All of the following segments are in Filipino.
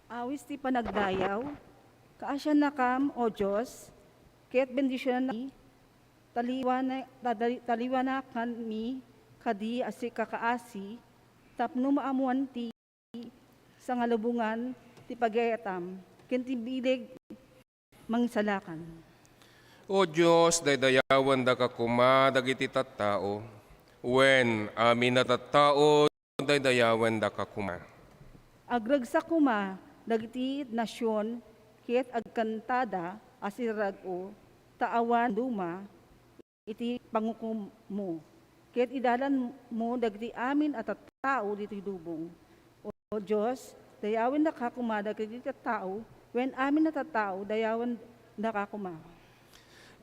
Awis ti panagdayaw, kaasya na kam, O Diyos, kaya't bendisyon na taliwanakan mi, kadi asi kakaasi, tapno maamuan ti sa ngalubungan ti pagayatam, kintibilig mangisalakan. O Diyos, daydayawan da ka kuma, dagiti tattao, wen amin na tattao, daydayawan da ka kuma. Agragsa kuma, dagiti nasyon, ket agkantada, asirago, taawan duma, iti pangukum mo. Ket idalan mo, dagiti amin at tao dito dubong. O Diyos, dayawin na kakuma, dagiti tao, when amin na tao, dayawan na kakuma.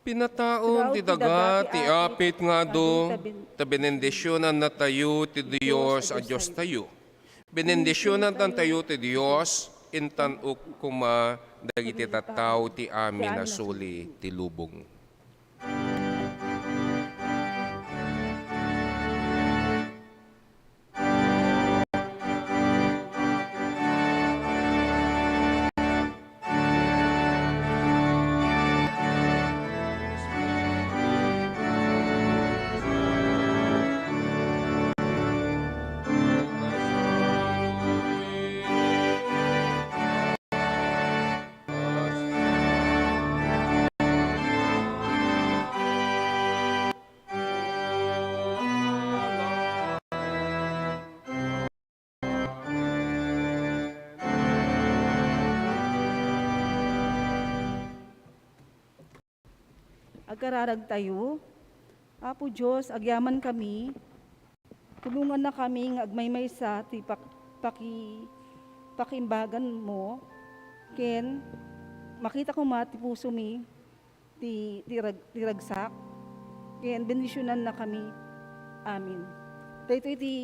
Pinataon ti daga, ti apit nga do, ta benendisyonan na tayo ti Diyos a Diyos tayo. Benendisyonan tan tayo ti Diyos, intan kuma dagiti tattao ti amin na suli ti lubong. Agkararag tayo, Apo Diyos, agyaman kami, tulungan na kami ng agmaymaysa ti pakimbagan mo, ken makita ko ti puso mi, ti ragsak, ken bendisyonan na kami, amin. Dito iti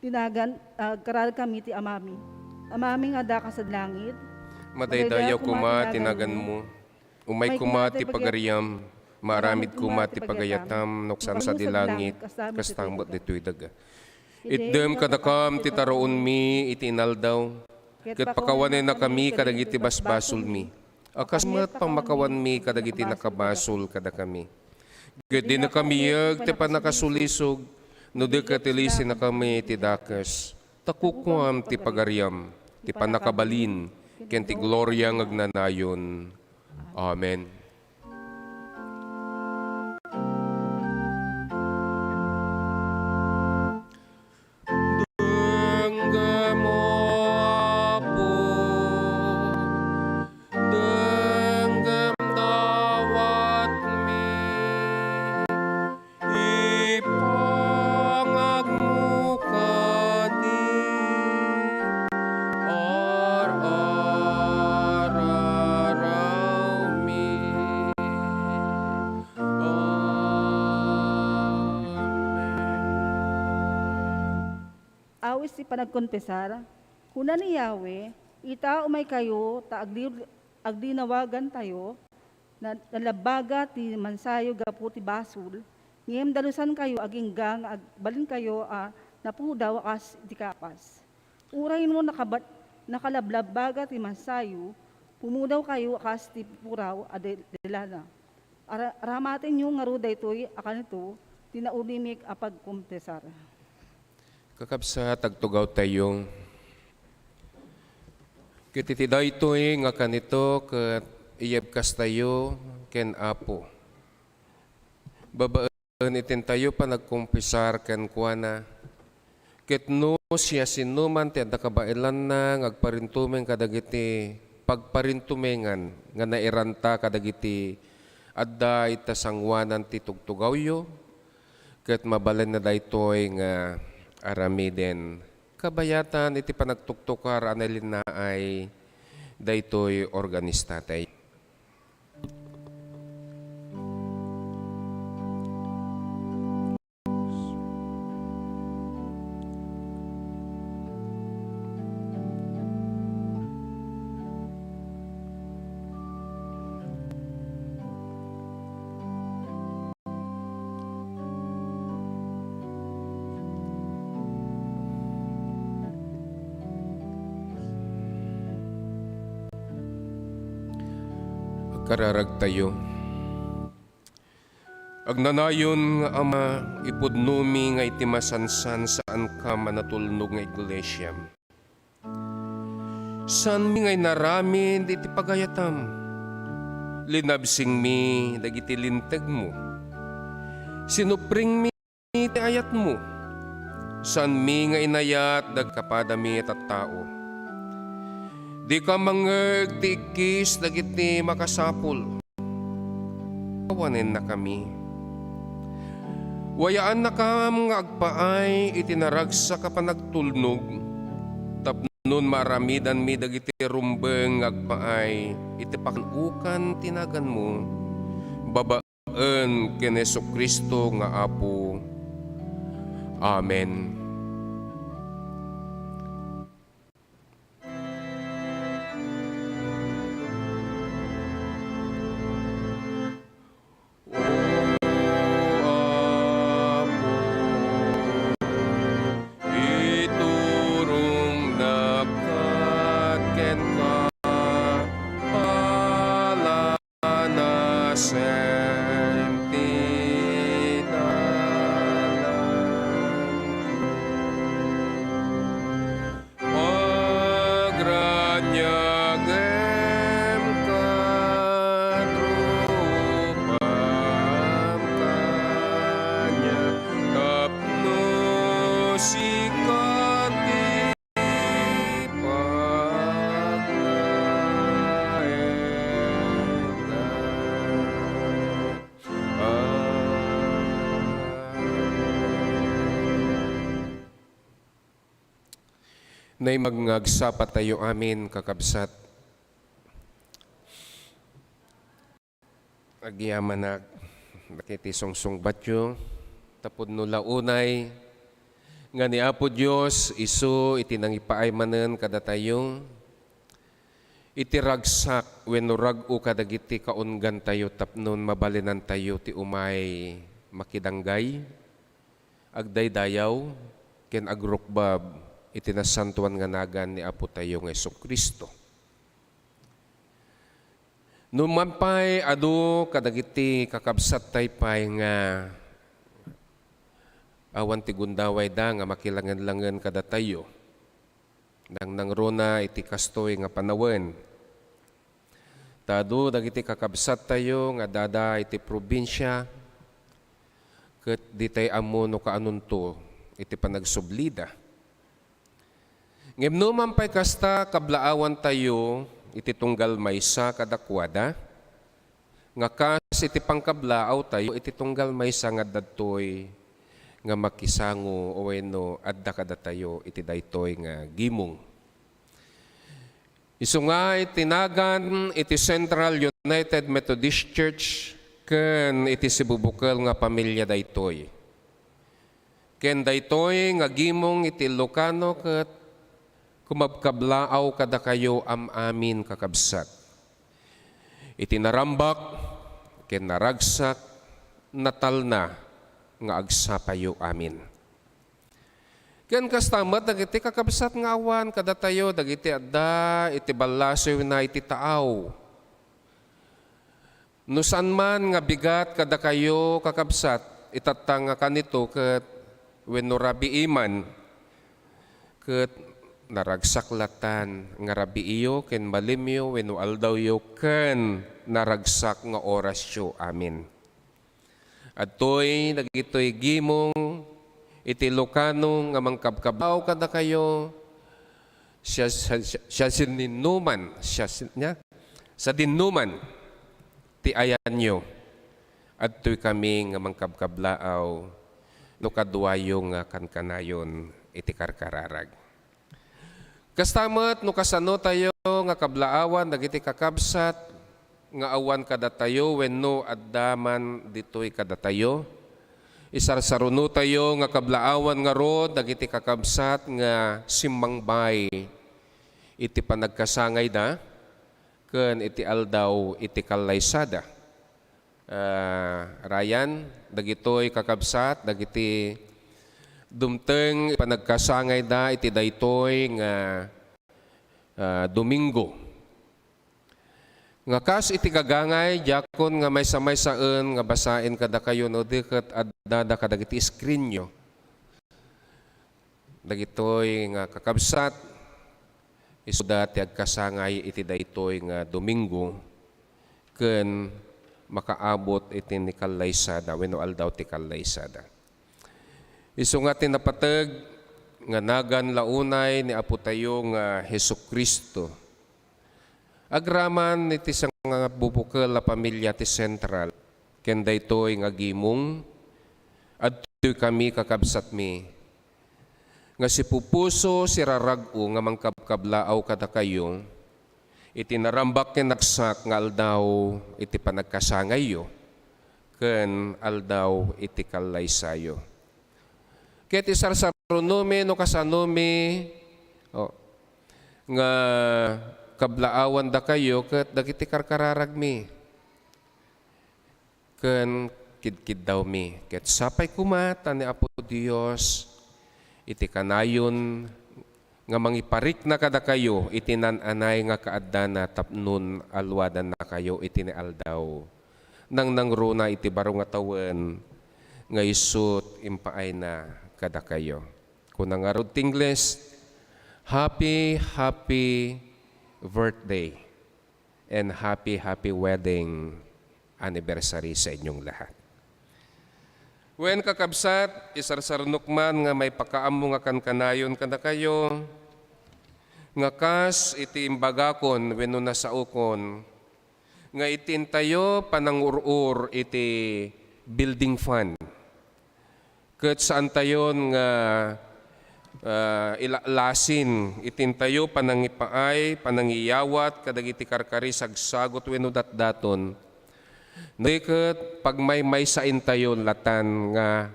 tinagan, agkararag kami ti amami. Amami nga da ka sa langit, Madaydayaw kuma tinagan mo. Umay kumati pagariam, maramid kumati pagayatam, nuksan sa dilangit, kastamot dito'y daga. Itdem kadakam titaroon mi itinaldaw, kat pakawanin na kami kadagiti basbasol mi. Akasmat pamakawan mi kadagiti nakabasol kada kami. Gadi na kami yag, tipa nakasulisog, no di katilisi na kami tidakas. Takukuam ti pagariam, tipa nakabalin, ken ti gloria ngagnanayon. Amen. Awis ti panagkonpesar, kuna ni Yahweh, ita umay kayo, ta agdinawagan tayo, na nalabaga ti mansayo gapu ti basul, ngem dalusan kayo aginggang, agbalin kayo napudaw akas ti kapas. Urayin mo nakalablabaga ti mansayo, pumudaw kayo akas ti puraw adelana. Aramatin nyo nga ruda ito'y akanito, tinaulimik apagkumpesar. Kakabsat, agtugaw tayo. Kititiday ito'y nga kanito kat iyabkas tayo ken Apo. Babaan itin tayo pa nagkumpisar ken kuana. Ket no siya sinuman ti adda kabailan na ngagparintumeng kadagiti pagparintumengan nga nairanta kadagiti adda ita sangwanan ti tugtugawyo ket mabalen na daytoy nga aramiden kabayatan iti panagtuktukar anilin na ay daytoy organistatay. Kararag tayo. Agnanayon nga Ama, ipudnumi nga iti masansan saan ka manatulnog nga iglesia. Saan mi ngay naramin iti pagayatam. Linabsing mi dagiti linteg mo. Sinupring mi iti ayat mo. Saan mi nga inayat dagkapadami at tao. Di ka mangeg ti ikis dagiti makasapul. Kawanen na kami. Wayaan na kam nga agpaay itinaragsa ka pa nagtulnog. Tapnon maramidan mi dagiti rumbeng agpaay iti pakukan tinagan mo. Babaan ken Jesu-Kristo nga Apo. Amen. Nay magngagsapat tayo amin kakabsat. Agyaman na nakitisong batyo tapod no launay nga ni Apo Dios isu itinangipaay manen kada tayo itiragsak wenno rag-o kadagiti kaungan tayo tapnon mabalinan tayo ti umay makidanggay agdaydayaw ken agrukbab itinasantuan nga nagan ni Apo tayo ng Jesu-Kristo. Numampay adu kadagiti kakabsat taypay nga awan ti gundaway da nga makilangan-langan kada tayo. Nang nangrona iti kastoy nga panawen. Tadu dagiti kakabsat tayo nga dada iti probinsya ket di tay ammo no kaanunto iti panagsublida. Ngem no mampay kasta kablaawan tayo iti tunggal maysa kadakwada nga kas iti pangkablaaw tayo iti tunggal maysa nga dadtoy nga makisango o wenno adda kada tayo iti daytoy nga gimong. Isu nga itinagan iti Central United Methodist Church ken iti sibubukal nga pamilya daytoy. Ken daytoy nga gimong iti Ilocano ket kumabkablaaw kada kayo amin kakabsat. Itinarambak, ken naragsak, natal na, nga agsapayo amin. Ken kastamat, dagiti kakabsat nga awan, kada tayo, dagiti adda, iti balasoy na iti taaw. No saan man nga bigat kada kayo kakabsat, itatanga kanito ket wenno rabi iman, ket naragsaklatan nga rabi iyo ken malimyo wenno aldaw yo ken naragsak nga orasyo. Amen. Adtoy dagitoy gimong iti Lucano nga mangkabkabaw kada kayo siya sininuman sa dinuman ti ayan nyo. Adtoy kami nga mangkabkablaaw no kadwayo nga kankanayon iti karkararag. Kastamet no kasano tayo nga kablaawan dagiti kakabsat nga awan kada tayo wenno addaman ditoy kada tayo. Isarsaruno tayo nga kablaawan nga rod dagiti kakabsat nga simmangbay iti panagkasangay da ken iti aldaw iti kalaysada. Ryan dagitoy kakabsat dagiti dumteng panagkasangay da iti daytoy nga Domingo. Nga kas iti gagangay diakon nga may saan nga basain kada kayo no diket adda kadagiti screen nyo. Dagitoy nga kakabsat isuda ti agkasangay iti daytoy nga Domingo ken makaabot iti ni kalaysada wenno aldaw ti kalaysada. Isu nga tinapateg nga nagan launay ni Apo tayo nga Hesukristo. Agraman iti sang nga bubukel a pamilya ti Central ken daytoy nga gimong adtoy kami kakabsat mi nga si pupuso si rarag-o nga mangkabkablaaw kada kayo iti narambak ken naksak nga aldaw iti panagkasangayyo ken aldaw iti kalaysayo. Ket isarsarunomi no kasanomi nga kablaawan da kayo ket dagiti karkararag mi ken kidkid daw mi ket sapay kumata ni Apo Dios iti kanayon nga mangiparik na kada kayo iti nananay nga kaaddana tapnon alwadan na kayo iti ni aldaw nang nangruna iti baro nga tawen nga isut impaay na kada kayo. Kung nangarod tingles, happy birthday and happy wedding anniversary sa inyong lahat. Wen kakabsat, isarsarnok man nga may pakaamo nga kankanayon kada kayo, nga kas iti imbagakon wenno nasaukon, nga itintayo panangurur iti building fund. Ket saan tayon nga ilalasin itintayo panangipaay, panangiyawat, kadagiti karkari sagsagot wenno datdaton. Diket pag may sain tayo latan nga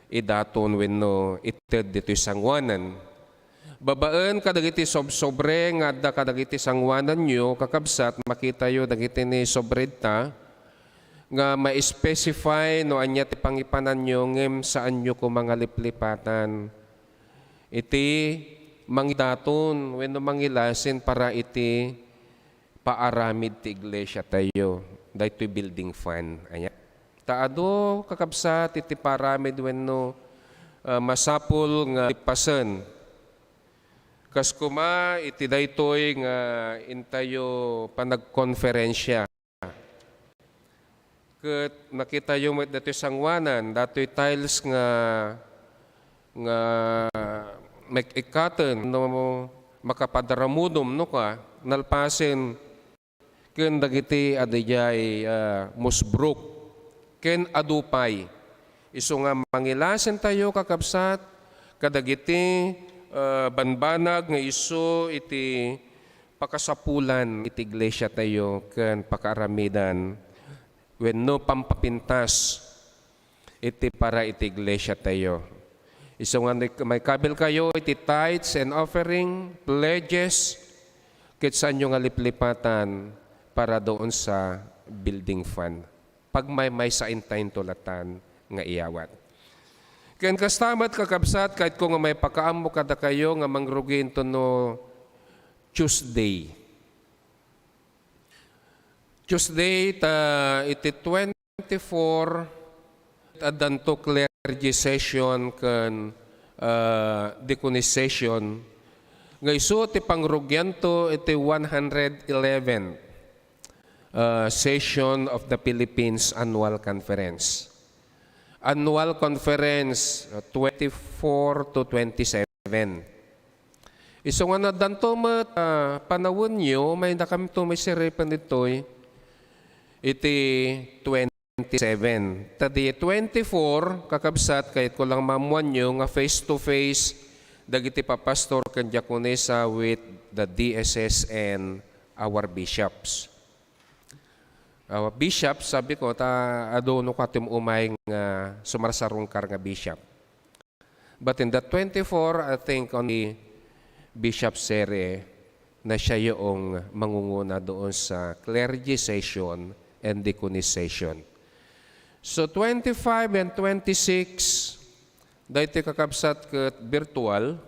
idaton wenno ited dito'y sangwanan. Babaan kadagiti sobre nga adda kadagiti sangwanan nyo kakabsat makita yo dagiti ni sobreta nga ma-specify no anya ti pangipanan nyo ngem saan nyo ko mga liplipatan. Iti mangidaton wenno mangilasin para iti paaramid ti iglesia tayo. Daytoy building fund. Anya. Taado kakabsat iti paramid wenno masapul nga lipasen. Kas kuma iti daytoy nga intayo panagkonferensya. Ket nakita yo met datoy sangwanan, datoy tiles nga make-ikaten no makapadramudom no ka nalpasen ken dagiti adayay musbruk ken adupay. Isu nga mangilasen tayo kakabsat kadagiti banbanag nga isu iti pakasapulan iti iglesia tayo ken pakaaramidan wenno pampapintas iti para iti iglesia tayo. Isu nga may kabil kayo iti tithes and offering, pledges, ket saan nyo nga liplipatan para doon sa building fund. Pag may sain tayong tulatan nga iyawat. Ken kastamat kakabsat kahit kung may pakaamo kada kayo nga mangrugin to no Tuesday. Tuesday iti 24 adanto clergy session ken deconization. Ngay so ti pangrugyanto iti 111 session of the Philippines Annual Conference. Annual Conference 24 to 27. Iso nga na danto mat panawon nyo, may nakam to may siripan dito'y iti 27. Tadi 24, kakabsat, kahit ko lang mamuan nyo, nga face-to-face, dagiti papastor kan diakonesa with the DSS and our bishops. Our bishops, sabi ko, adono katim umay nga sumarsarungkar nga bishop. But in the 24, I think only Bishop Sere na siya yung mangunguna doon sa clergization and deconization. So 25 and 26, dahil kakabsat kat virtual,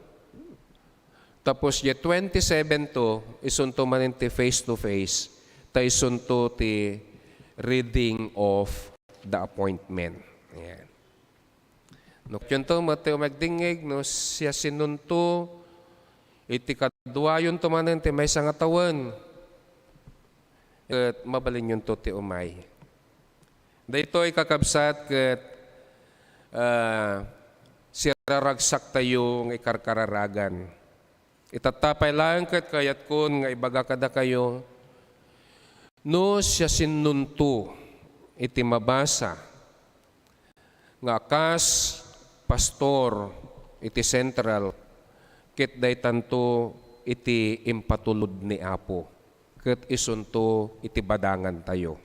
tapos yung 27 to, isunto man ti face-to-face, ta isunto ti reading of the appointment. Ayan. No, yun to, Mateo magdingig, no, siya sinunto, iti kadwa yun to manen ti may sangatawan. Kat mabalin yun to ti umay. Dahito ay kakabsat kat siraragsak tayo ng ikarkararagan. Itatapay lang kat kayat kun nga ibaga kada kayo no siya sinunto iti mabasa nga kas pastor iti central ket day tanto iti impatulod ni Apo ket isunto iti badangan tayo.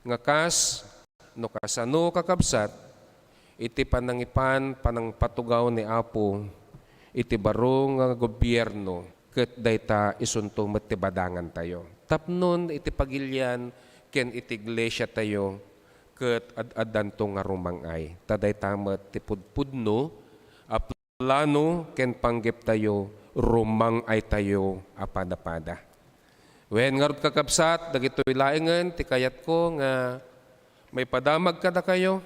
Nga kas no kasano kakabsat iti panangipan panangpatugaw ni Apo iti baro nga gobyerno ket dayta isunto met ti badangan tayo. Tapnon iti pagilyan ken iti iglesia tayo ket ad-adanto nga rumangay. Taday tamet ti pudpudno plano ken panggep tayo rumang ay tayo apada-pada. Wen ngarud kakabsat dagitoy laengen ti kayat ko nga may padamag kada kayo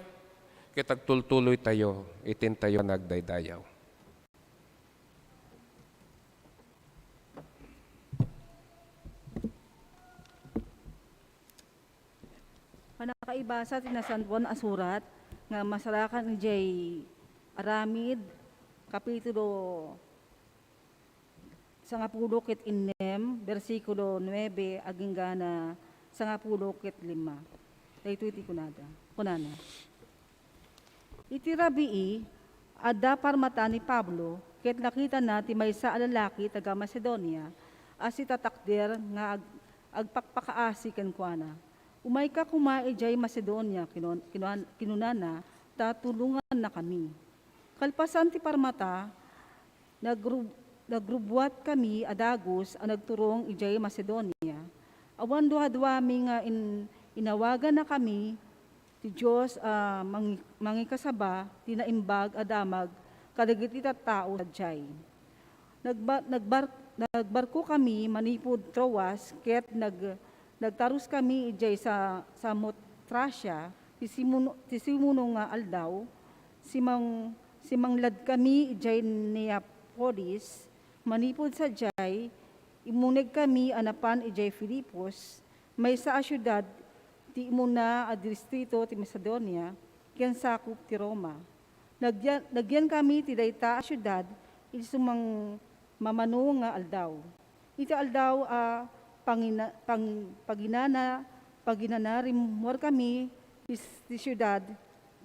ket agtultuloy tayo itin tayo nagdaydayaw. Panakaibasa tinasanbuan asurat nga masarakan ni Jay Aramid Kapitulo 10 ket 6, versikulo 9 aging gana 10 ket 5. Daytoy iti kunana. Iti rabii adda parmata ni Pablo ket nakita na ti maysa a lalaki taga Macedonia as itatakder nga agpakpakaasi kenkwana. Umay ka kuma ijay Macedonia kinunana tatulungan na kami. Kalpasan ti parmata, nagrubwat kami adagos ang nagturong ijay Macedonia. Awan duha-duha mi nga inawagan na kami ti Diyos mangikasaba ti naimbag adamag kadagiti tattao sadyay. Nagbarko kami manipod Troas ket nagtarus kami ijay sa Samotracia ti simuno nga aldaw simanglad kami ijay Neapolis, manipod sa jay, imuneg kami anapan ijay Filipos, may sa asyudad, ti imuna a distrito ti Macedonia, ken sakop ti Roma. Nagyan kami ti dayta asyudad, iti sumang mamano nga aldaw. Iti aldaw paginanarimor kami ti syudad,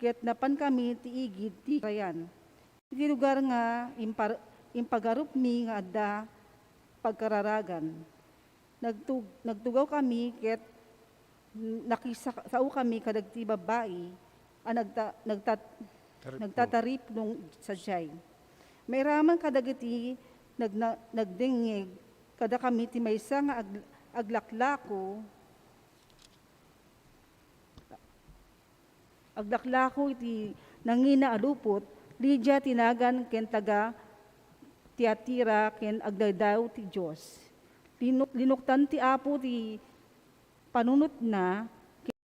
ket napan kami ti igid ti Krayan. Iti lugar nga impagarup mi nga adda pagkararagan. Nagtugaw kami ket nakisao kami kadag ti babae a nagtatarip nung sadyay. May raman kadagiti nagdingig kada kami ti maysa nga aglaklako iti nangina alupot, Lydia tinagan ken taga Tiatira ken agdaydaw ti Dios. Linuktan ti Apo ti panunot na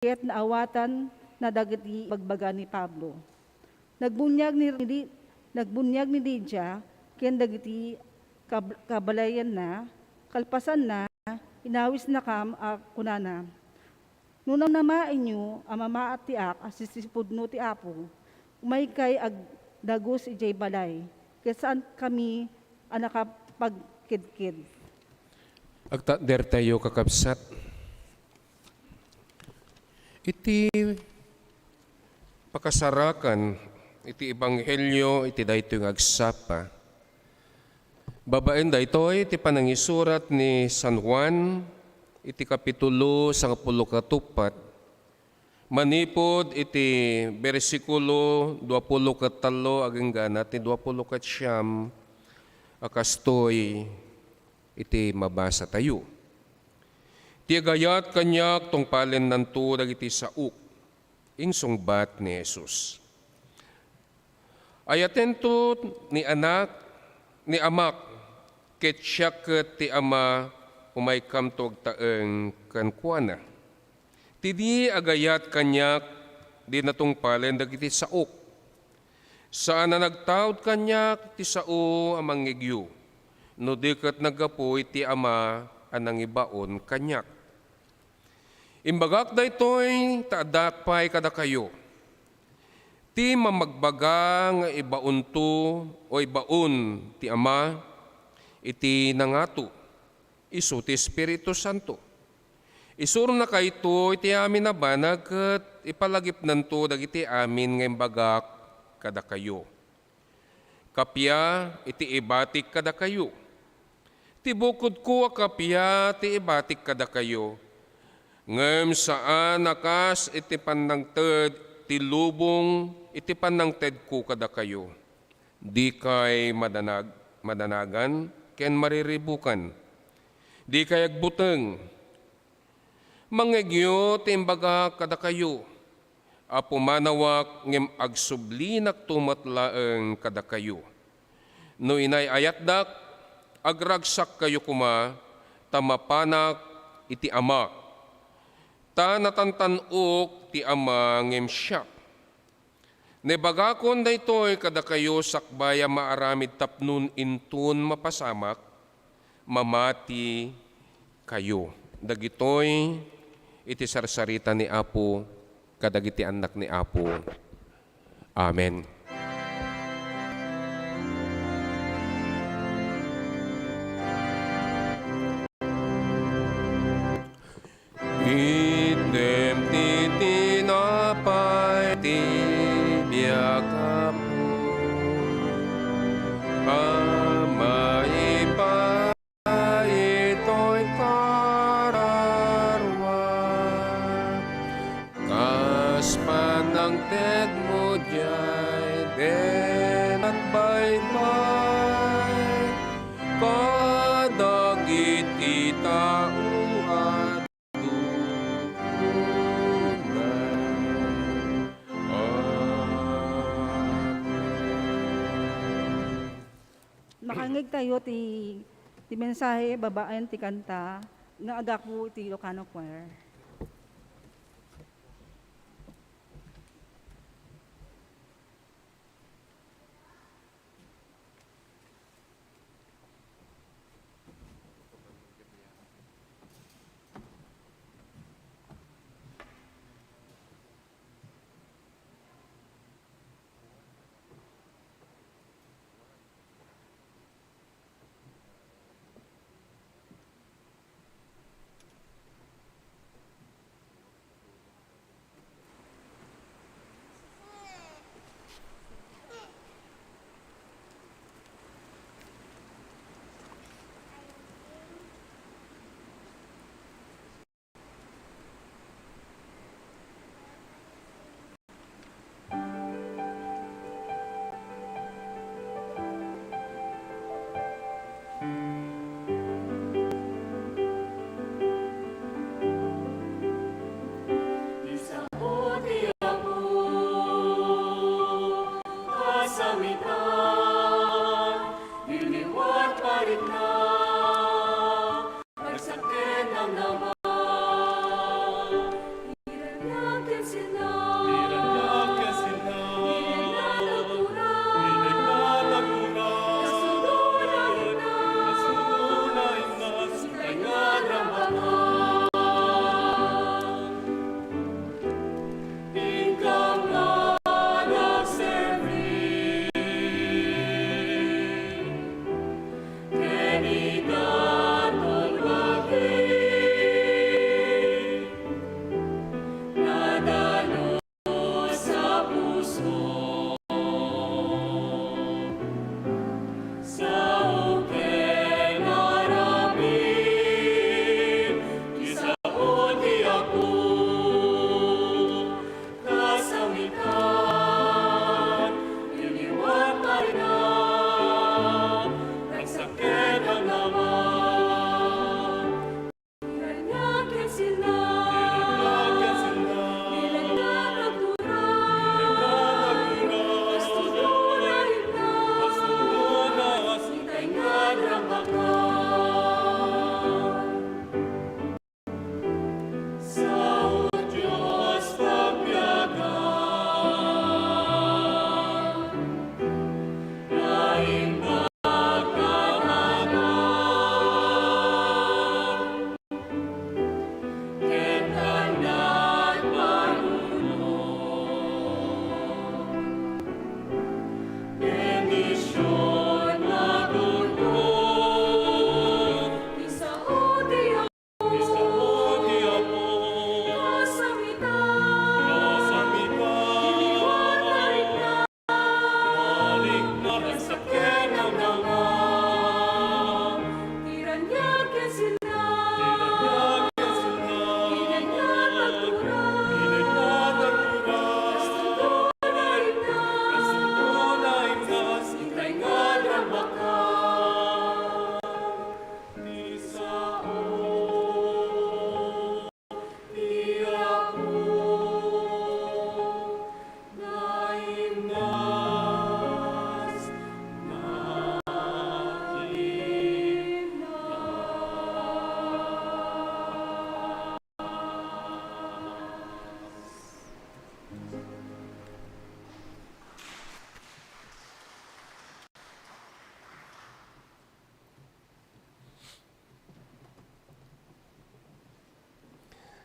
ket naawatan na dagiti bagbaga ni Pablo. Nagbunyag ni Lydia, ken dagiti kabalayan na, kalpasan na, inawis na kam kunana. Nunang namain nyo, amamaat ti ak, asisipudno ti apo, umay kay ag dagos ijay balay, kasaan kami anakapagkidkid. Agtader tayo kakabsat. Iti pakasarakan, iti ebanghelyo, iti daytoy nga agsapa. Babaen daytoy, iti panangisurat ni San Juan, iti kapitulo 14, manipod iti bersikulo 23 agenggan iti 29, akastoy iti mabasa tayo. Ti gayat kanyak tungpalen nanto dagiti sauk, insungbat ni Jesus. Ayatento ni anak, ni amak, ket siya ket ti ama, umay kamtog taeng kankwana. Tidi agayat kanyak, di natungpalen dagiti sauk. Saan na nagtaod kanyak, ti sao amang ngigyo. No di ket nagapoy ti ama, anang ibaon kanyak. Imbagak daytoy taadakpay kada kayo. Ti mamagbaga nga ibaon to o ibaon ti ama, iti nangato, isu ti Espiritu Santo. Isuro na kayto iti amin na banag ket ipalagip nanto dagiti amin nga imbagak kada kayo. Kapya iti ibatik kada kayo. Ti bukod ko a kapya ti ibatik kada kayo. Ngem saan akas iti panangted ti lubong iti panangted ko kada kayo. Di kay madanagan ken mariribukan. Di kay agbuteng. Mangegyo ti imbaga kada kayo. Apo manawak ngem agsublinak tumatlaeng kada kayo. No inay ayatdak, agragsak kayo kuma, tamapanak iti ama. Ta natantanok ti ama ngem siya. Nebagakon daytoy kada kayo sakbaya maaramid tapnun intun mapasamak, mamati kayo. Dagitoy iti sarsarita ni Apo, kadagiti anak ni Apo. Amen. Item ti tinapay ti biyagapo, amay pa ito'y kararwa, kas panangted mo diyay den at baybay, kadagiti tauan Makangig tayo ti mensahe babaen ti kanta nga agaku ti Ilocano Choir.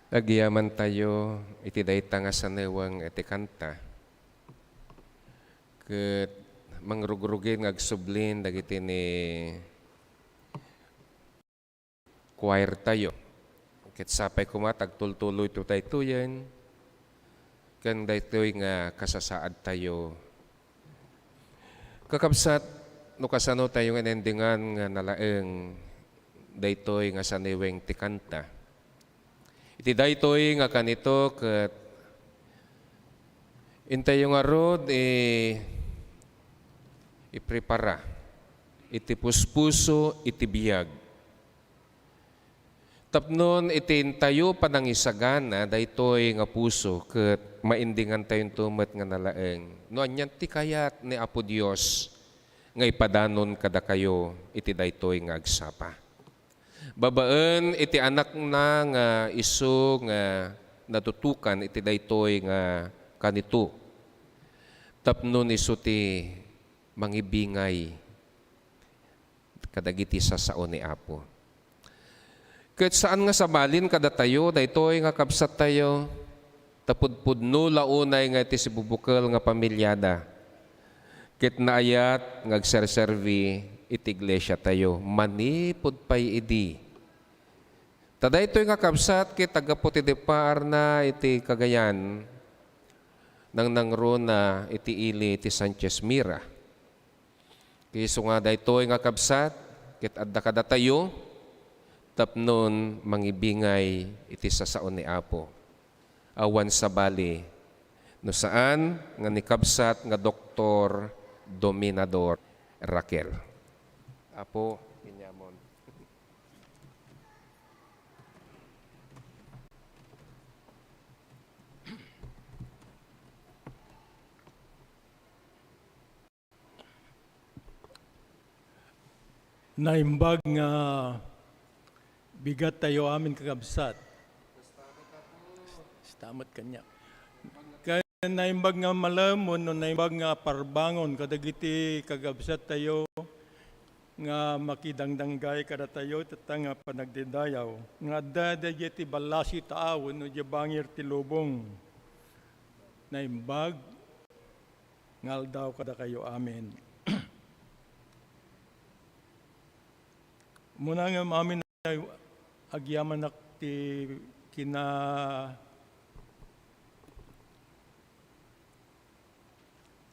Agyaman tayo, iti dayta nga sanewang iti kanta. Ket mangrugrugin nga agsublin dagiti ni choir tayo. Ket sapay kumatag tultuloy to tayo yan. Kang daytoy nga kasasaad tayo. Kakabsat, no kasano tayo nga nendingan nga nalaeng daytoy nga saneweng ti kanta. Iti daytoy nga kanito ket intayo nga rod iprepara iti puspuso iti biyag. Tapnon iti intayo panangisagana daytoy nga puso ket maindingan tayong tumet nga nalaeng. No anyan ti kayat ni Apo Dios nga ipadanon kada kayo iti daytoy nga agsapa. Babaen iti anak na nga isu nga natutukan iti daytoy nga kanito. Tapnon isu ti mangibingay kadagiti sasao ni Apo. Ket saan nga sabalin kada tayo daytoy nga kabsat tayo tapudpudno launay nga iti sibubukel nga pamilyada. Ket naayat nga agserservi iti iglesia tayo manipud pay idi. Tada ito nga kabsat kit tagapot iti paar na iti Cagayan nang nangro na iti ili iti Sanchez Mira. Kiso nga da ito nga kabsat kit adda kada tayo tapnon mangibingay iti sasaon ni Apo. Awan sa bali no saan nga ni kabsat nga Doktor Dominador Raquel. Apo, inyamon. Naimbag nga bigat tayo amin kakabsat. Stamat kanya. Kaya naimbag nga malamon, no naimbag nga parbangon, kadagiti kagabsat tayo nga makidangdanggay kada tayo tata nga panagdidayaw. Nga dadaya ti balasi taaw, no bangir ti lubong. Naimbag, ngal daw kada kayo amin. Muna nga amin na agyaman ak ti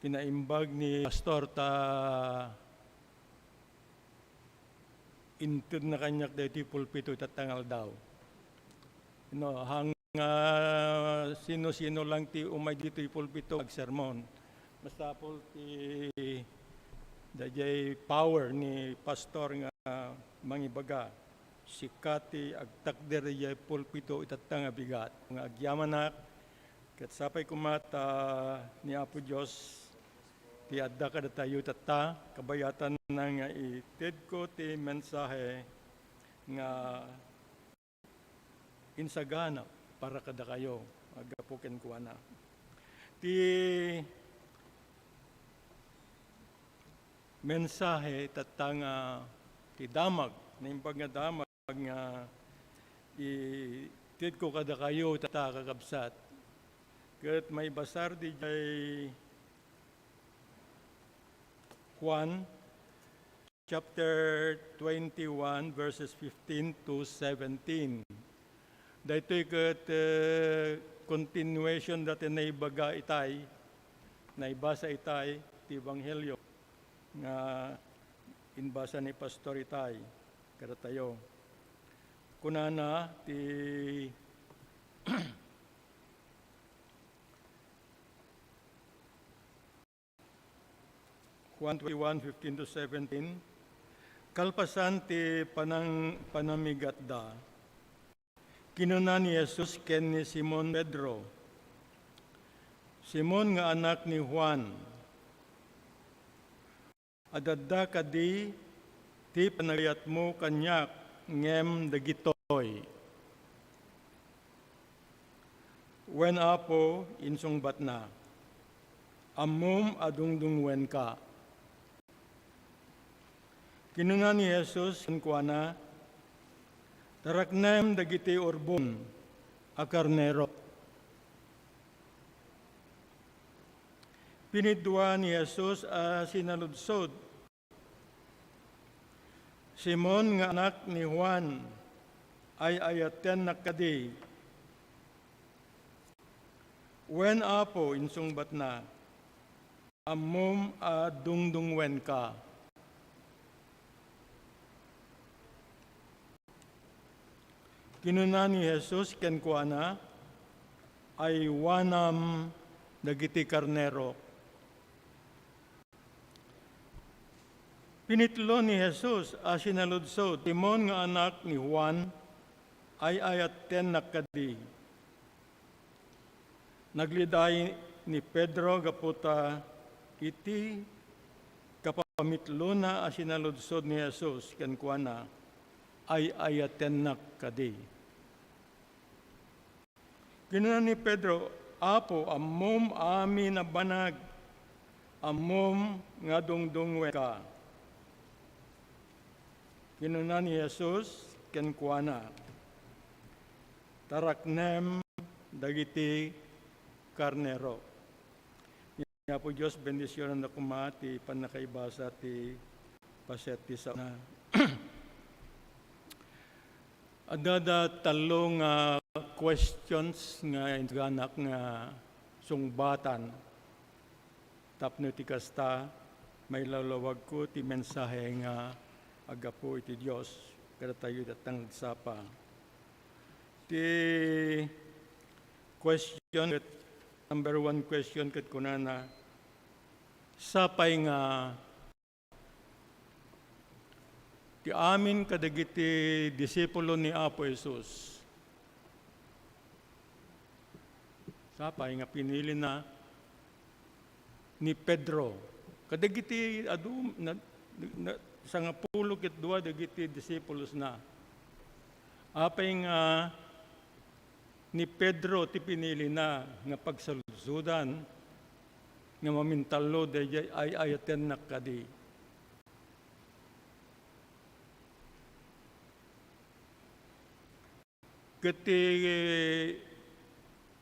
kinaimbag ni pastor ta intud na kanyak dahi ti pulpito tatangal daw. No, sino-sino lang ti umay dito ti pulpito agsermon. Basta po ti dayay power ni pastor nga mangibaga sikati agtakder yay pulpito itatanga bigat nga agyamanak ket sapay kumata ni Apo Dios ti adda kada tayo tata kabayatan na nga ited ko ti mensahe nga insagana para kada kayo agapuken ko ana ti mensahe tatanga ti damag, naimbag nga damag nga itid ko kada kayo tata kakabsat. Kat may basar di jay Juan chapter 21 verses 15 to 17. Dahito'y kat continuation dati naibaga itay, naibasa itay ti Ebanghelyo nga inbasa ni Pastor Itay, kada tayo. Kunana, ti Juan 21, 15 to 17, kalpasan ti panamigat da, kinuna ni Jesus ken ni Simon Pedro, Simon nga anak ni Juan, adadda kadi ti panagayat mo kanyak ngem dagitoy. Wen Apo insong batna, amum adungdungwen ka. Kinuna ni Jesus kuana, taraknem dagiti orbon, a karnero. Pinidwa ni Jesus a sinaludsod. Simon nga anak ni Juan ay ayaten na kadi. Wen apo insungbat na, amom a dungdungwen ka. Kinuna ni Jesus ken kuana ay wanam dagiti karnero. Pinitlo ni Jesus a sinaludsod, Simon nga anak ni Juan ay ayaten na kadi. Nagliday ni Pedro gaputa iti kapamitlo na a sinaludsod ni Jesus ken kuana ay ayaten na kadi. Kinuna ni Pedro, Apo, ammom ami na banag, ammom nga dungdungwe ka. Kinuna ni Jesus ken kuana, taraknem dagiti karnero. Nga po Diyos, bendisyonan na kumati, panakaibasa ti paseti sa na. Adada talong questions nga ganak nga sungbatan. Tapno ti kasta, may lalawag ko ti mensahe nga agapo iti Diyos, kada tayo datang sapa. Ti question, number one question kat kunana, sapay nga ti amin kadagiti disipulo ni Apo Jesus. Sapay nga pinili na ni Pedro. Kadagiti adu sa nga pulo ket dua dagiti disipulos na. Apay nga ni Pedro ti pinili na nga pagsaludsudan nga mamintalo dayjay ay ayaten nakadi. Kati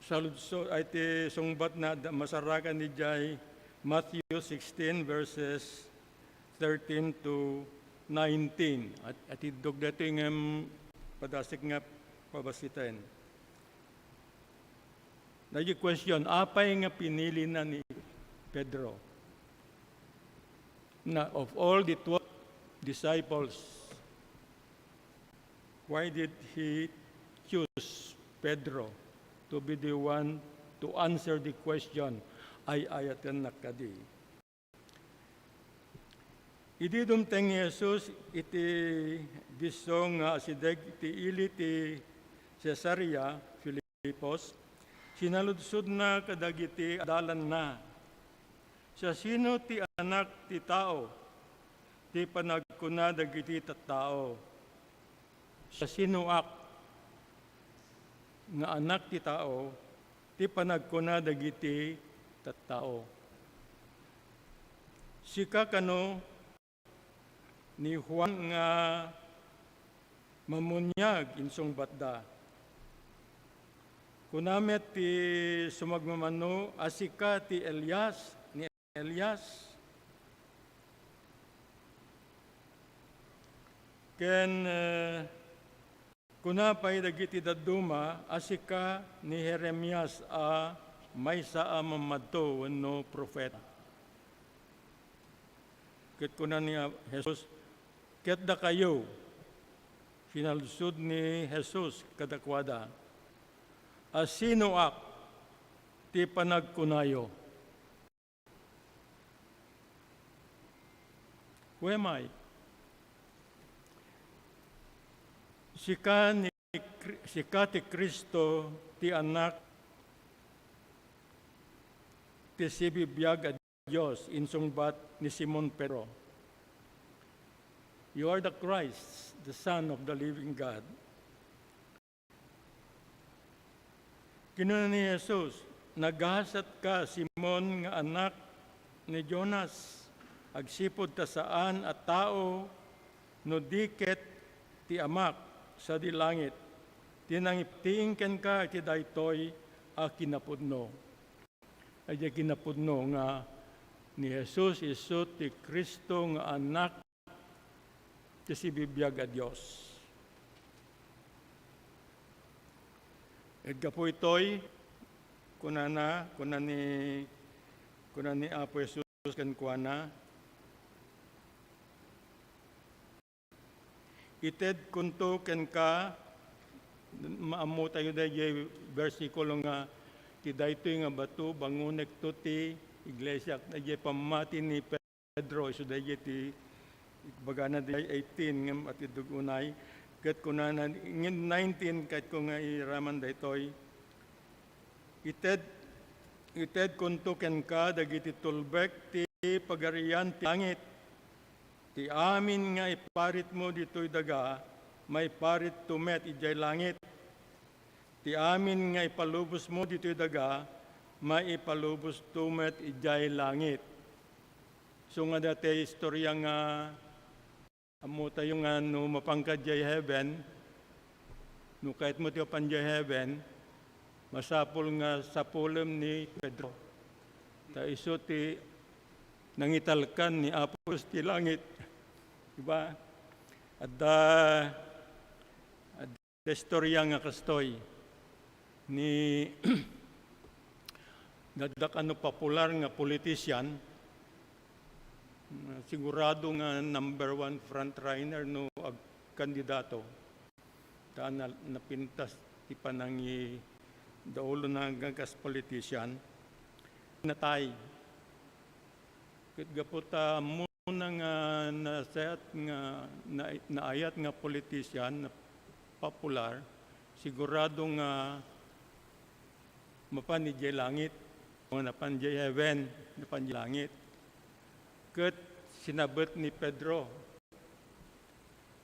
saludso ay ti sungbat na masarakan ni Jay Matthew 16 verses 13 to 19. At idog dito yung padasik nga pabasitin. Nagi question, apay nga pinili na ni Pedro? Na of all the 12 disciples, why did he choose Pedro to be the one to answer the question, ay ayaten nakadi? Iti dumteng Jesus iti disong asideg iti ili ti Cesarea Filipos, sinaludsod na kadagiti adalan na. Sa sino ti anak ti tao, ti panagkuna dagiti tattao. Sa sino ak nga anak ti tao, ti panagkuna dagiti tattao. Sika kano ni Juan nga mamunyag insong batda. Kunamet ti sumagmamano asika ti Elias, ni Elias. Ken kunapay dagiti daduma asika ni Jeremias a maysa a mamadto wenno propeta. Ket kunan niya Jesus, ket da kayo, sinalusod ni Jesus kadakwada, asino ak ti panagkunayo? Who am I? Sika ti Kristo ti anak ti sibibiyag a Diyos insungbat ni Simon Pedro. You are the Christ, the Son of the living God. Kinuna ni Jesus, naghasat ka, Simon, nga anak ni Jonas, agsipod ta saan at tao, no diket ti amak sa dilangit, tinangiptingken ka iti daytoy a kinapudno. Ay kinapudno nga ni Jesus isu ti Kristo nga anak ti sibibiyag a Dios. Edga po ito'y kunan ni Apo Jesus ken kuana ited kunto ken ka maamu tayo dayjay bersikulo nga ti daytoy nga bato bangunek to ti iglesia dayjay pamati ni Pedro isu dayjay ti bagana dayjay 18 ngem at idugunay ket kunana ngin 19 ket ko nga iraman daytoy ited kunto ken ka dagiti tulbek ti pagarian ti langit ti amin nga iparit mo ditoy daga may parit tumet ijay langit ti amin nga ipalubos mo ditoy daga may ipalubos tumet ijay langit. So nga dati istorya nga amo tayo nga no mapangkad jay heaven no kahit mo tiyo pan jay heaven masapul nga sapulem ni Pedro. Ta iso ti nangitalkan ni Apos ti langit. Diba? At istorya nga kastoy ni dadak popular nga politician sigurado nga number 1 frontliner no ag kandidato ta napintas ti panangi daulo na gagas politician natay ket gaputa muna nga naset nga naayat nga politician na popular sigurado nga mapanijay langit o napanjay heaven napanjay langit ket sinabet ni Pedro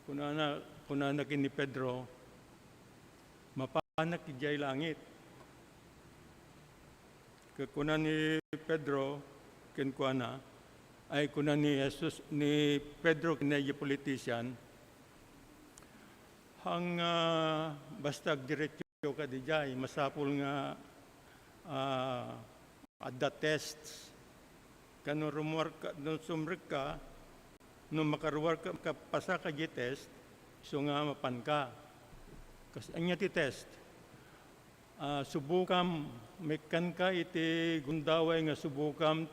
kunana kin ni Pedro mapanak ijay langit ket kunan ni Pedro ken kuana ay kunan ni Jesus ni Pedro kinay politician hang basta diretso ka dijay masapul nga adda tests kano rumor ka no sumrek ka no makaruwar ka pasa ka di test so nga mapan ka kas anya ti test subukam mekan ka iti gundaway nga subukam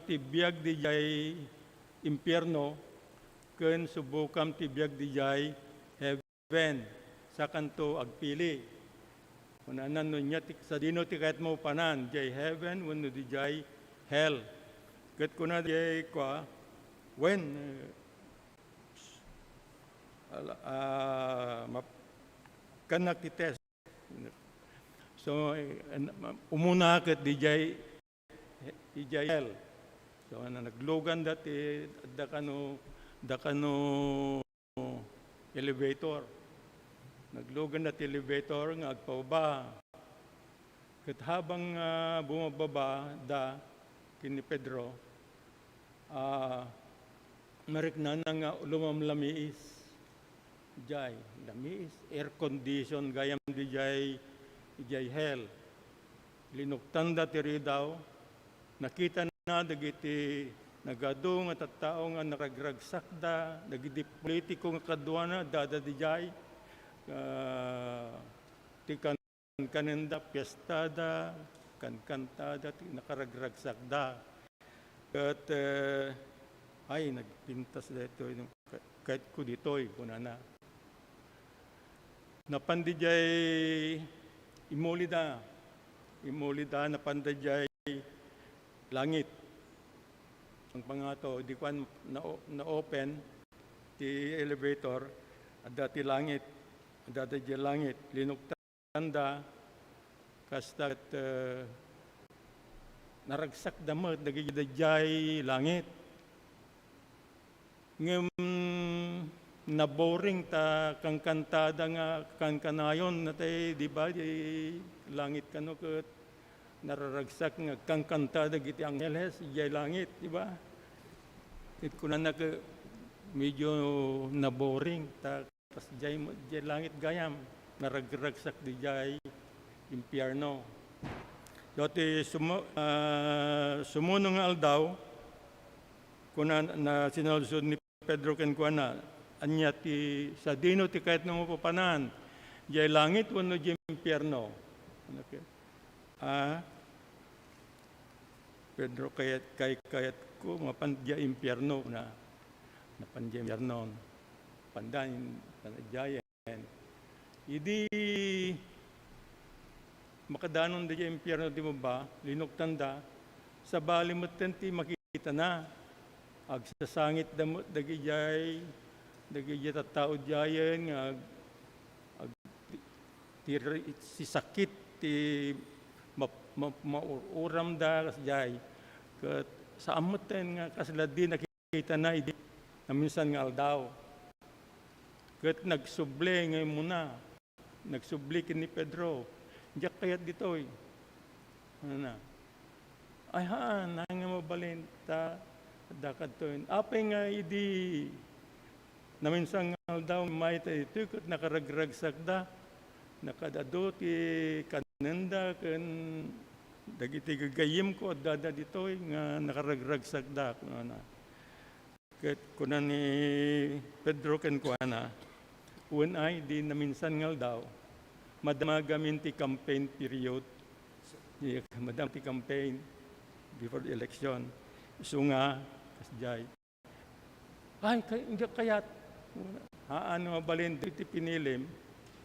ti biag di jay impyerno ken subukam ti biag di jay heaven sa kanto agpili kunanan no nya sa dino ti kahit mo panan jay heaven wenno di jay hell ket kuna jay kwa when kanak ti test so umuna ket di jay hell so naglogan dati dakano elevator naglogan dati elevator nga agpababa ket habang bumababa da kini Pedro marikna nga lumamlamiis jay lamiis air condition gayam di jay hell linuktan dati ridaw nakita na dagiti nagado nga tattao nga naragragsak da dagiti politiko nga kadwana dada di jay ti kanenda piestada kantada ti nakaragragsak da ket ay nagpintas dito kahit ko ditoy kunana napandijay imolida napandijay langit ang pangato di kwan na open ti elevator at dati langit linugtanda kasta naragsak damat dagijay langit ngem na boring ta kang kantada nga kang kanayon natay di ba di langit kano ket nararagsak nga kang kantada giti angheles ijay langit di ba it kunan na medyo na boring ta pas jay langit gayam naragragsak di jay impyerno. Dati sumunong aldaw kuna na sinalusod ni Pedro ken kuana anya ti sa dino ti kahit no mapapanan jay langit wenno jay impyerno. Okay. Pedro kayat ko mapandya impyerno na napandya impyerno pandan panadyayan idi makadanon da impyerno di mo ba linugtanda sa bali mo ti makita na agsasangit dagi jay tattao jayen nga si sakit ti mauram da kasjay ket sa amutten nga kasladi nakita na idi na minsan nga aldaw ket nagsuble ngay muna nagsubli ken ni Pedro diyak kayat ditoy ano na ay haan nga mabalenta dakad toy apay nga idi na minsan nga aldaw may tayo ket nakaragragsak da nakadado ti kanenda ken dagiti gagayim ko dada ditoy nga nakaragragsak da kuna ket kuna ni Pedro ken kuana when ay di na minsan ngal daw madamagamin ti campaign period madam ti campaign before the election so nga kasjay ay hindi kayat ano balin ti pinilim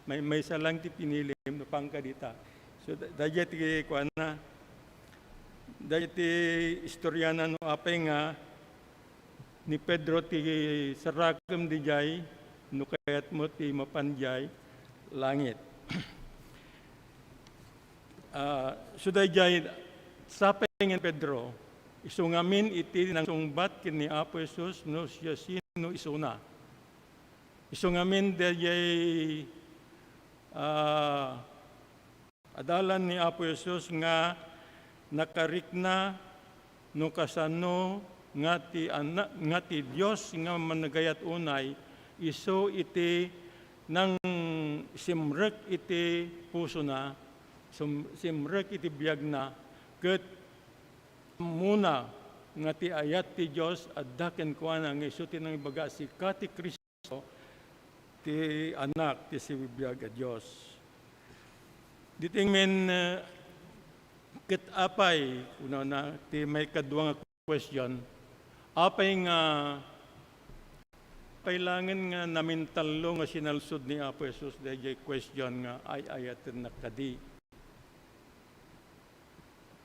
may salang ti pinilim no pangkadita. So dayet ti kuana dayet ti istoryanan no apay nga ni Pedro ti sarakam di jay no kayat mo ti mapanjay langit. So dayjay sapay nga Pedro isungamin iti nang sungbat ken ni Apo Jesus no siya sino isuna. Isungamin dayjay adalan ni Apo Jesus nga nakarikna no kasano nga ti Dios nga managayat unay iso iti nang simrek iti puso na simrek iti biyag na ket muna nga ti ayat ti Dios adda ken kuana nga iso ti nang ibaga si kati Kristo ti anak ti si biyag a Dios. Diting men ket apay kuno na ti may kadwa nga question apay nga kailangan nga namin talo nga sinalsod ni Apo Jesus dayjay question nga ay ayaten nakadi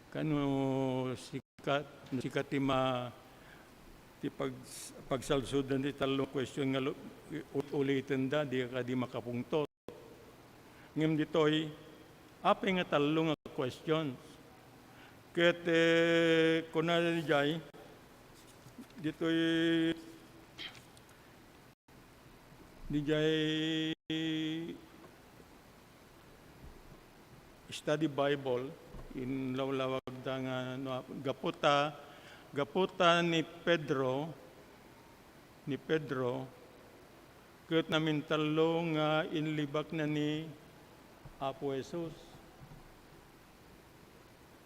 kano sikat ti pagsalsudan ti talong question nga ulitin da di ka di makapungtot ngem ditoy apay nga talong nga questions ket kuna jay ditoy study Bible in lawlawag da nga no, gaputa ni Pedro ket namin talo nga inlibak na ni Apo Jesus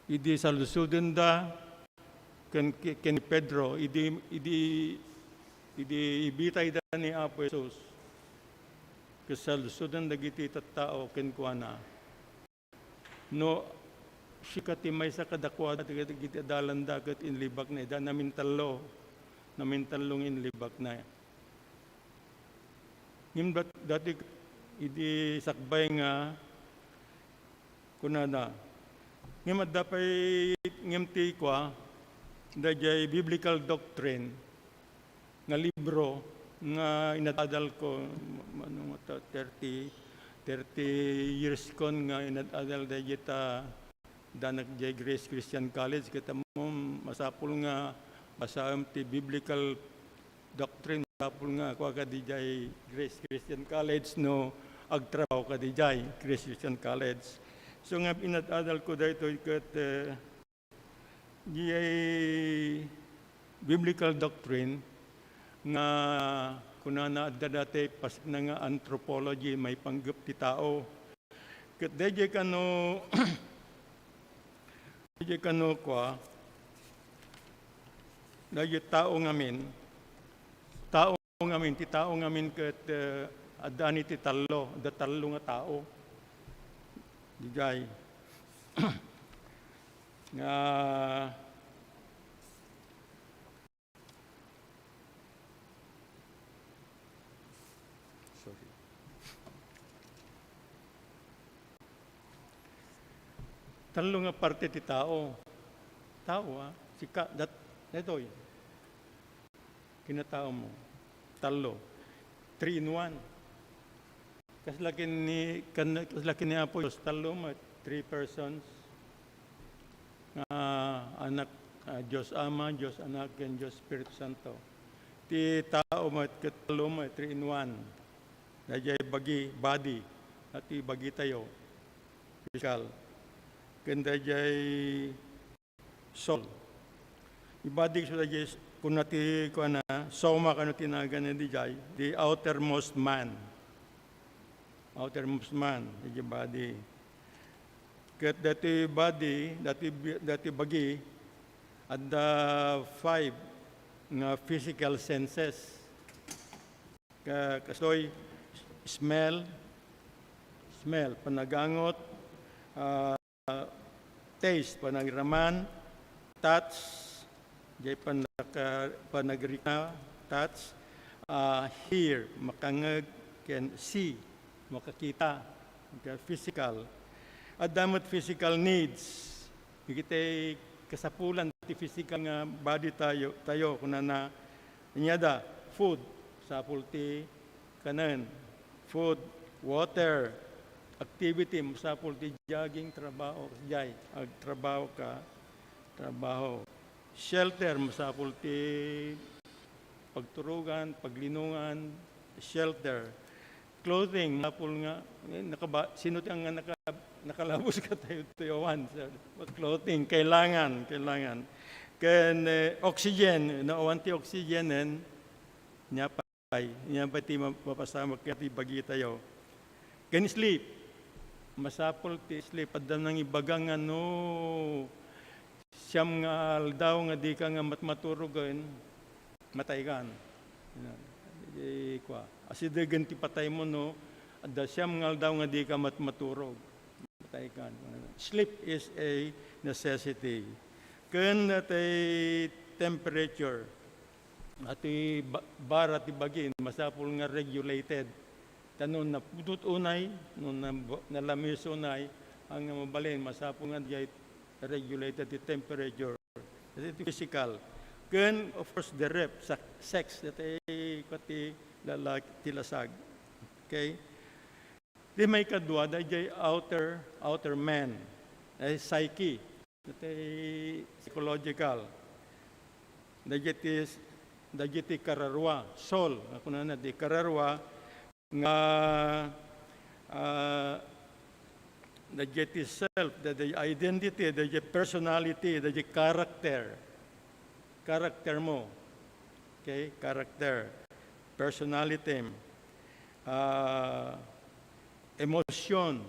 idi salusuden da ken Pedro idi ibitay da ni Apo Jesus kasalusudan dagiti tattao ken kuana no sikati may sa kadakwada dagiti adalan dagat inlibak na ida namin talong inlibak na ngim dati idi sakbay nga kunada ngim adapay ngim ti kwa dayjay biblical doctrine nga libro nga inadadal ko 30 years kon nga inadadal dayta danak jay Grace Christian College kita mo masapul nga basaam ti biblical doctrine masapul nga kwa kadijay Grace Christian College no agtrabaho kadijay Grace Christian College so nga inadadal ko dayto ket jay biblical doctrine nga kunana adda dati pas na nga anthropology may panggap ti tao. Ket deje kano deje kano kwa deje tao ngamin ti tao ngamin ket adda ni ti tallo, adda tallo nga tao. Dijay nga sorry. Tallo nga parte ti tao. Tao sika datoy. Kinatao mo. Tallo. 3 in 1. Kaslaki ni Apo Diyos, talo mo, 3 persons. Anak, Diyos Ama, Diyos Anak, and Diyos Espiritu Santo. Ti tao mo, katalo mo, 3 in 1. Dajay bagi, body, at bagi tayo. Physical. Kanda dajay soul. Ibadi so dajay, kung nati ko na, soma kano tinagan na dijay, the outermost man. Outermost man, the body. Ket dati body, dati bagi, at the 5 nga physical senses. Kasoy, smell, panagangot, taste, panagraman, touch, jay panagrika, touch, hear, makangag, can see, makakita, physical. At damot physical needs. Kita kasapulan ti physical nga body tayo kuna na inyada food sapul ti kanan, food, water, activity sapul ti jogging, trabaho jay ag trabaho ka, trabaho, shelter sapul ti pagturugan, paglinungan, shelter. Clothing, napul nga, sino ti ang nakalabos ka tayo-tayoan. Clothing, kailangan. Ken oxygen, naawan ti oxygen, niya ti mapasama kaya ti bagi tayo. Ken sleep, masapol ti sleep, padam nang ibagang siyam nga aldaw nga di ka nga matmaturugan, matay kan. Asidagan ti patay mo adda siyam nga daw nga di ka matmaturog. Patay ka. Sleep is a necessity. Ken natay temperature ati bara ti bagin masapul nga regulated. Tanon na pudot unay, non nalamis unay, ang mabalin masapul nga di regulated ti temperature. Iti physical. Ken of course the rep, sex, natay pati lalaki tilasag. Okay? Di may kadwa, dahil outer man, ay psyche, natay psychological. Dahil ti kararwa, soul, ako na di kararwa, nga dahil ti self, dahil identity, dahil personality, dahil character mo. Okay? Character. Personality. Emotion.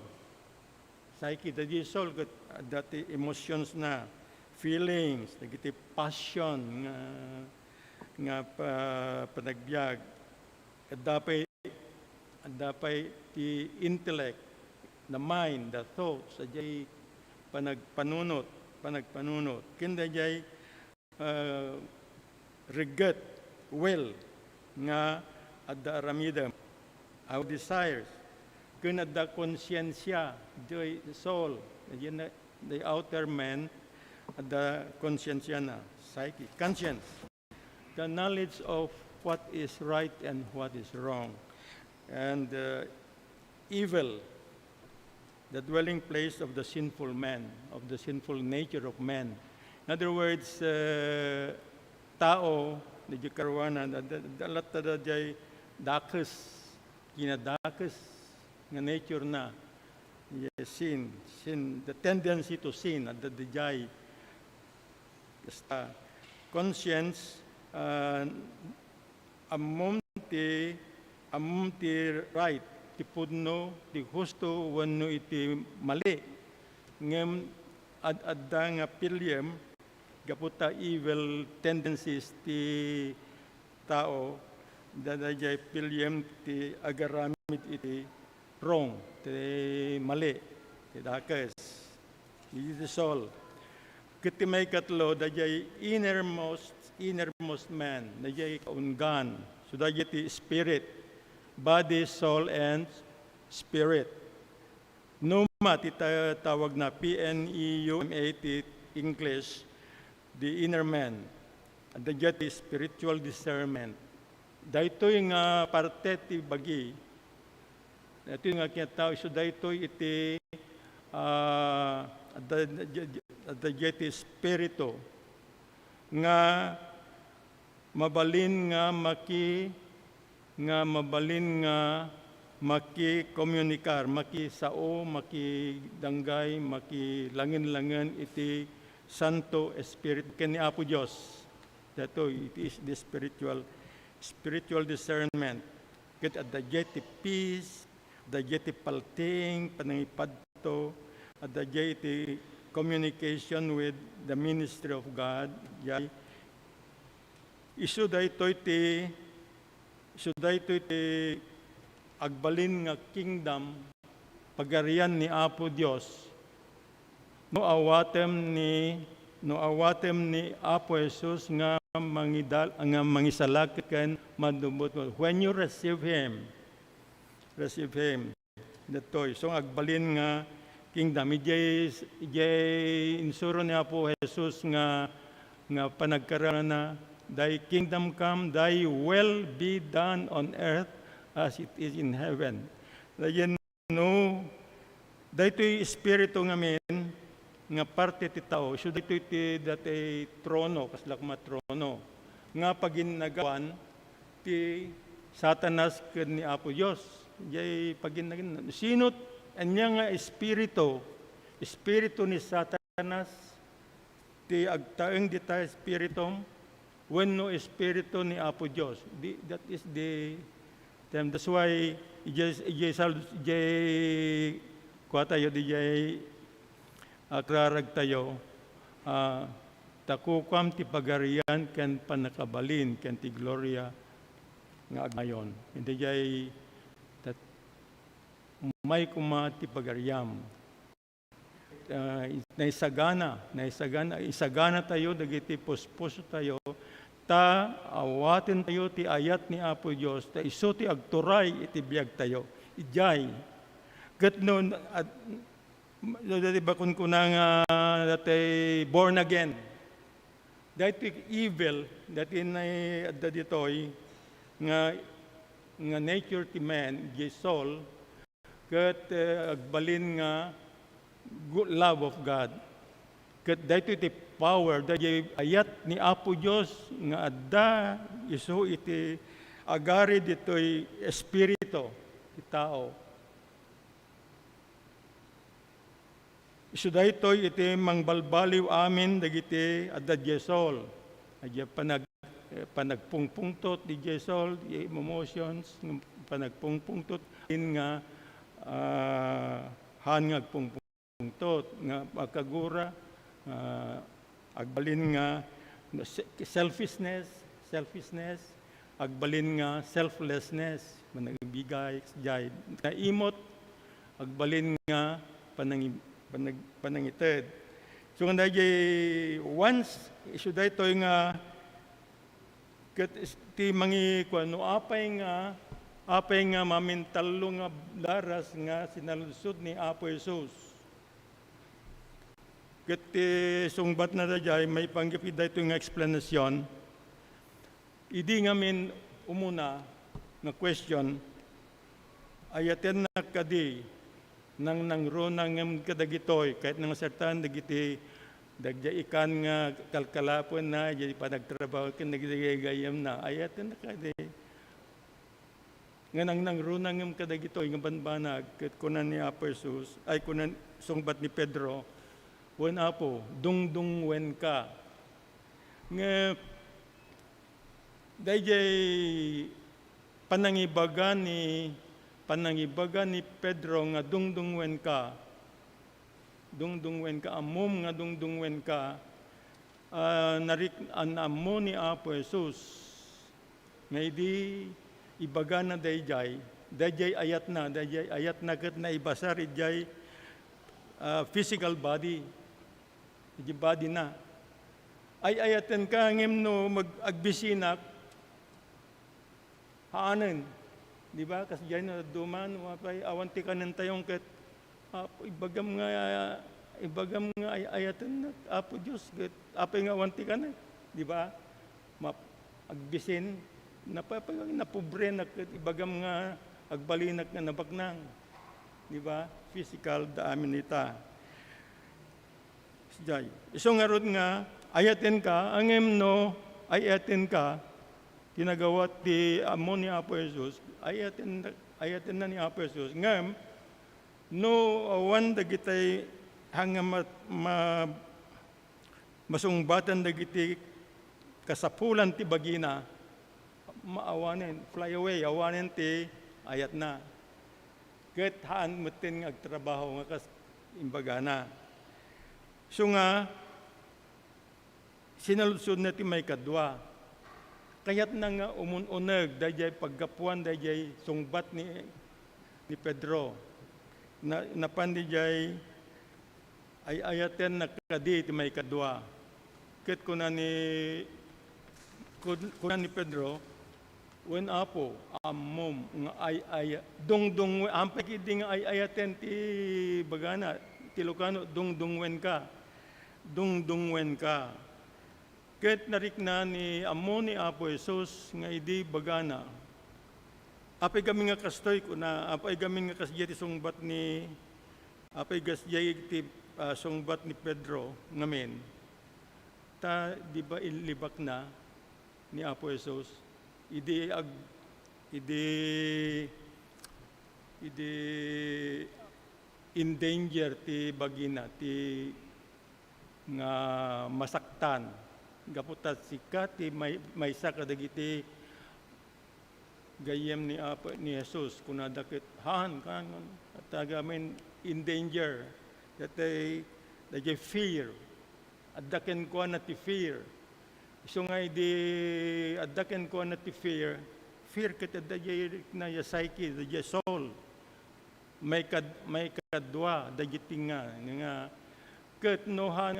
Psyche. Dahil soul, dati emotions na. Feelings. Dahil passion. Nga panagbiag. At dapat ti intellect. The mind, the thoughts. Dahil panagpanunot. Kinda dahil regret, will, nga adda aramidam, our desires, kun adda konsyensya, joy, soul, the outer man, adda konsyensya na, psyche, conscience, the knowledge of what is right and what is wrong, and evil, the dwelling place of the sinful man, of the sinful nature of man. In other words, tao, di karwana, dalat na jay dakes, kinadakes, nga nature na, sin, the tendency to sin, at the jay, conscience, among ti right, ti pudno, ti husto, wenno iti mali. Ngem adda nga pilyem, gaputa evil tendencies ti tao, dadayay pilyem ti agaramid iti wrong, ti mali, ti dakes, iti soul. Kiti may katlo, dayay innermost man, dayay kaungan. So dayay ti spirit, body, soul, and spirit. Numa, ti tawag na PNEUMA, ti English, the inner man. At dayay ti spiritual discernment. Daytoy nga parte ti bagi. Ito nga kinatawag, so daytoy iti dayay ti spirito nga mabalin nga maki-komunikar, maki-sao, maki-danggay, maki-langin-langin iti Santo Espiritu ken ni Apo Dios. Dato it is the spiritual discernment. Ket at dayay ti peace, dayay ti palting panangipadto, at dayay ti communication with the ministry of God. Yay. Isu daytoy ti agbalin nga kingdom, pagarian ni Apo Dios. No awatem ni Apo Jesus nga mangisalakit ken madumot. When you receive Him. Datoy. So agbalin nga kingdom. Ijay insuro ni Apo Jesus nga panagkaroon na thy kingdom come, thy will be done on earth as it is in heaven. Dayan no, daytoy espiritu ngamin nga parte ti tao, so daytoy ti dati trono, kaslak matrono, nga paginagawan ti Satanas ken ni Apo Dios. Jay paginagawan. Sino anya nga espiritu ni Satanas, ti agtaeng di tayo espiritum, wenno espiritu ni Apo Dios. That is the term. That's why tayo di akrarag tayo, takukam ti pagarian ken panakabalin ken ti gloria nga agmayon. Hindi jay may kuma ti pagariam. Isagana tayo, dagiti puspuso tayo, ta awaten tayo ti ayat ni Apo Dios, ta iso ti agturay iti biag tayo. Ijay. Ket no, dati bakun ko na nga dati born again. Dati evil, dati na ditoy nga nature ti man, the soul, ket agbalin nga love of God. Ket dayto iti power, dayay ayat ni Apo Dios nga adda isu iti agari ditoy espiritu ti tao. Isu daytoy iti mangbalbaliw amin dagiti adda jesol. Adya panagpungpungtot di jesol, di emotions, panagpungpungtot nga hangag pungpungtot nga makagura, agbalin nga selfishness, agbalin nga selflessness, managbigay, jay, naimot, agbalin nga panangited. So nga once isu daytoy nga ket ti mangi kuno apay nga mamintalo nga daras nga sinalusod ni Apo Jesus. Ket sungbat na dayay may panggip dayto nga explanation. Idi nga min umuna nga question, ayaten na kadi nang nangrunang ngem kadagitoy kahit nang sertan dagiti dagja ikan nga kalkalapon na jadi panagtrabaho ken nagigayam na ayaten na kadi nga nang nangrunang ngem kadagitoy nga banbanag ket kunan ni Apo Jesus ay kunan sungbat ni Pedro, wen Apo dungdung wen ka nga dayjay panangibaga ni Pedro nga dungdungwen ka, amom nga dungdungwen ka, narik an amo ni Apo Jesus, nga idi ibaga na dayjay ayat na kat na ibasar ijay physical body, iji body na. Ay ayaten ka ngem no mag-agbisinak, haanen, di ba? Kasi dyan na duman, mapay awanti ka ng tayong kat, ibagam nga ay ayaten na, Apo Diyos, kat apay nga awanti ka na, di ba? Agbisin, napobre na kat, ibagam nga agbalinak na nabaknang, di ba? Physical daamin nita. Sijay. Iso nga ron nga, ayaten ka, angem no, ayaten ka, tinagawat ti amo ni Apo Jesus, ayaten na ni Apo Jesus. Ngam, no awan dagitay hanga masungbatan dagiti kasapulan ti bagina, maawanen, fly away, awanen ti ayat na. Ket haan mutin nga agtrabaho nga kas imbaga na. So nga, sinaludsod na ti may kadwa. Kayat na nga umununag, dayjay paggapuan, dayjay sungbat ni Pedro. Napandijay ay ayaten na kadi ti may kadwa. Ket kuna ni Pedro, wen Apo, amom, nga ay, dungdung, ampay kidi nga ay ayaten ti bagana, ti Lucano, dungdungwen ka. Ket narik na ni amo ni Apo Jesus nga idi bagana. Apay kami nga kastoy kuna, apay kami nga kasjay ti sungbat ni, apay kasjay ti sungbat ni Pedro ngamen. Ta di ba ilibak na ni Apo Jesus? Idi in danger ti bagina, ti nga masaktan. Gaputat sikat ti may saka dagiti gayem ni Jesus kuna dakit han kan tagamen in danger that they fear addaken ko na ti fear. So nga di addaken ko na ti fear ket adday na ya psyche the soul may kadwa dagiti nga ket nohan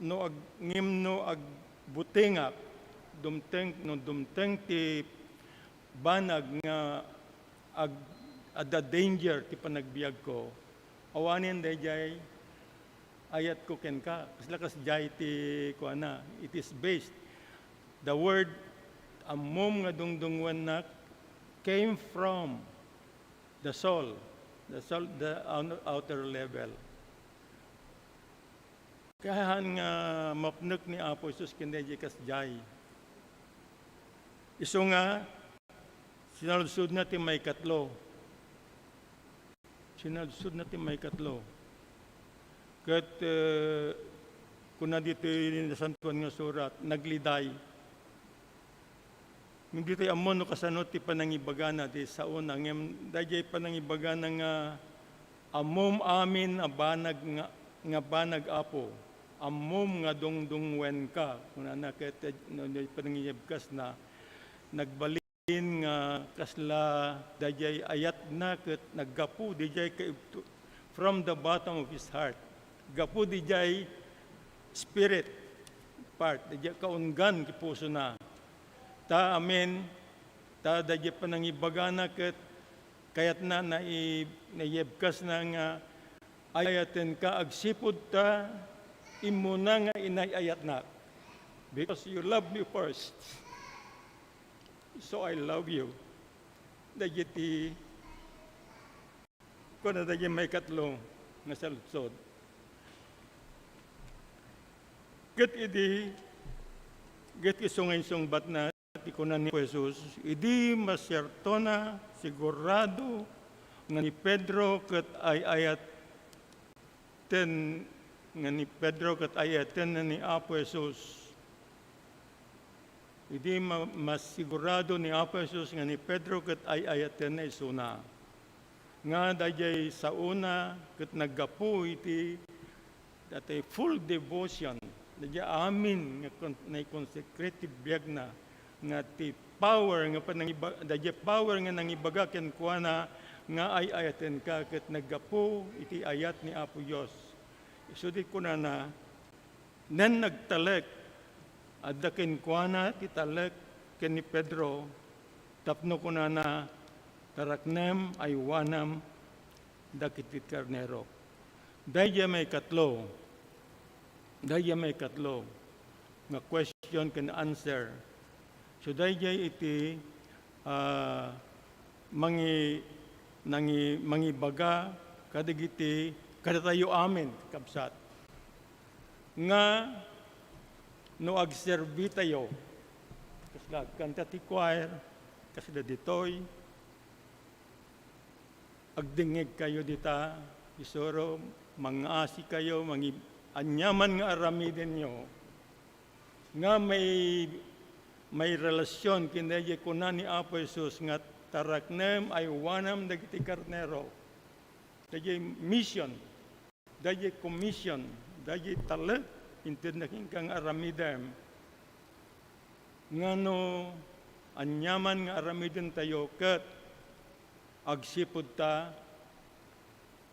no ag butingak dumteng ti banag nga adda danger ti panagbiag ko awanen dayjay ayat ko ken ka kas jay ti kuana it is based the word amom nga dungdungwan nak came from the soul, the outer level. Kaya nga mapnuk ni Apo Jesus kinedya kasjay. Iso nga, sinaludsod natin may katlo. Kat kuna dito na santuan nga surat, nagliday. Hindi tayo amon no kasanot ti panangibagana ti sa una. Dajay panangibagana nga amom amin abanag nga banag Apo. Amom nga dungdungwen ka. Kuna na kaya panangiyabkas na nagbalin nga kasla dajay ayat na kat naggapu dajay from the bottom of his heart. Gapu dajay spirit part. Dajay kaungan ki puso na. Ta amen, ta dajay panangibagana ket kayat na naiyebkas na nga ayaten ka agsipod ta imuna nga inayayat na. Because you love me first. So I love you. Dajay ti kuna dajay may katlo nga saludsod. Ket isungay-sung bat na ikunan ni Jesus, idi masyerto na sigurado nga ni Pedro ket ay ayaten nga ni Pedro ket ayaten na ni Apo Jesus Idi mas sigurado ni Apo Jesus nga ni Pedro ket ay ayaten na isuna. Nga dayay sa una ket naggapu iti dati full devotion. Dayay amin nga consecrative biag na nga ti power nga dayay power nga nangibaga ken kuana nga ay ayaten ka ket naggapu iti ayat ni Apo Dios. Isudi ko na nen nagtalek adda ken kuana ti talek ken ni Pedro tapno ko na taraknem ay wanam dakiti karnero. Dayay may katlo nga question can answer. So dayay iti mangibaga kadagiti kadatayo amin kapsat nga no agserbi tayo kasla kanta ti choir kasla ditoy agdingeg kayo dita isuro mangasi kayo anyaman nga aramiden nyo nga may relasyon kinaya kunan ni Apo Jesus nga taraknem ay wanam dagiti karnero. Dayay mission, dayay commission, dayay talek inted na kang aramidem. Ngano anyaman nga aramiden tayo ket agsipud ta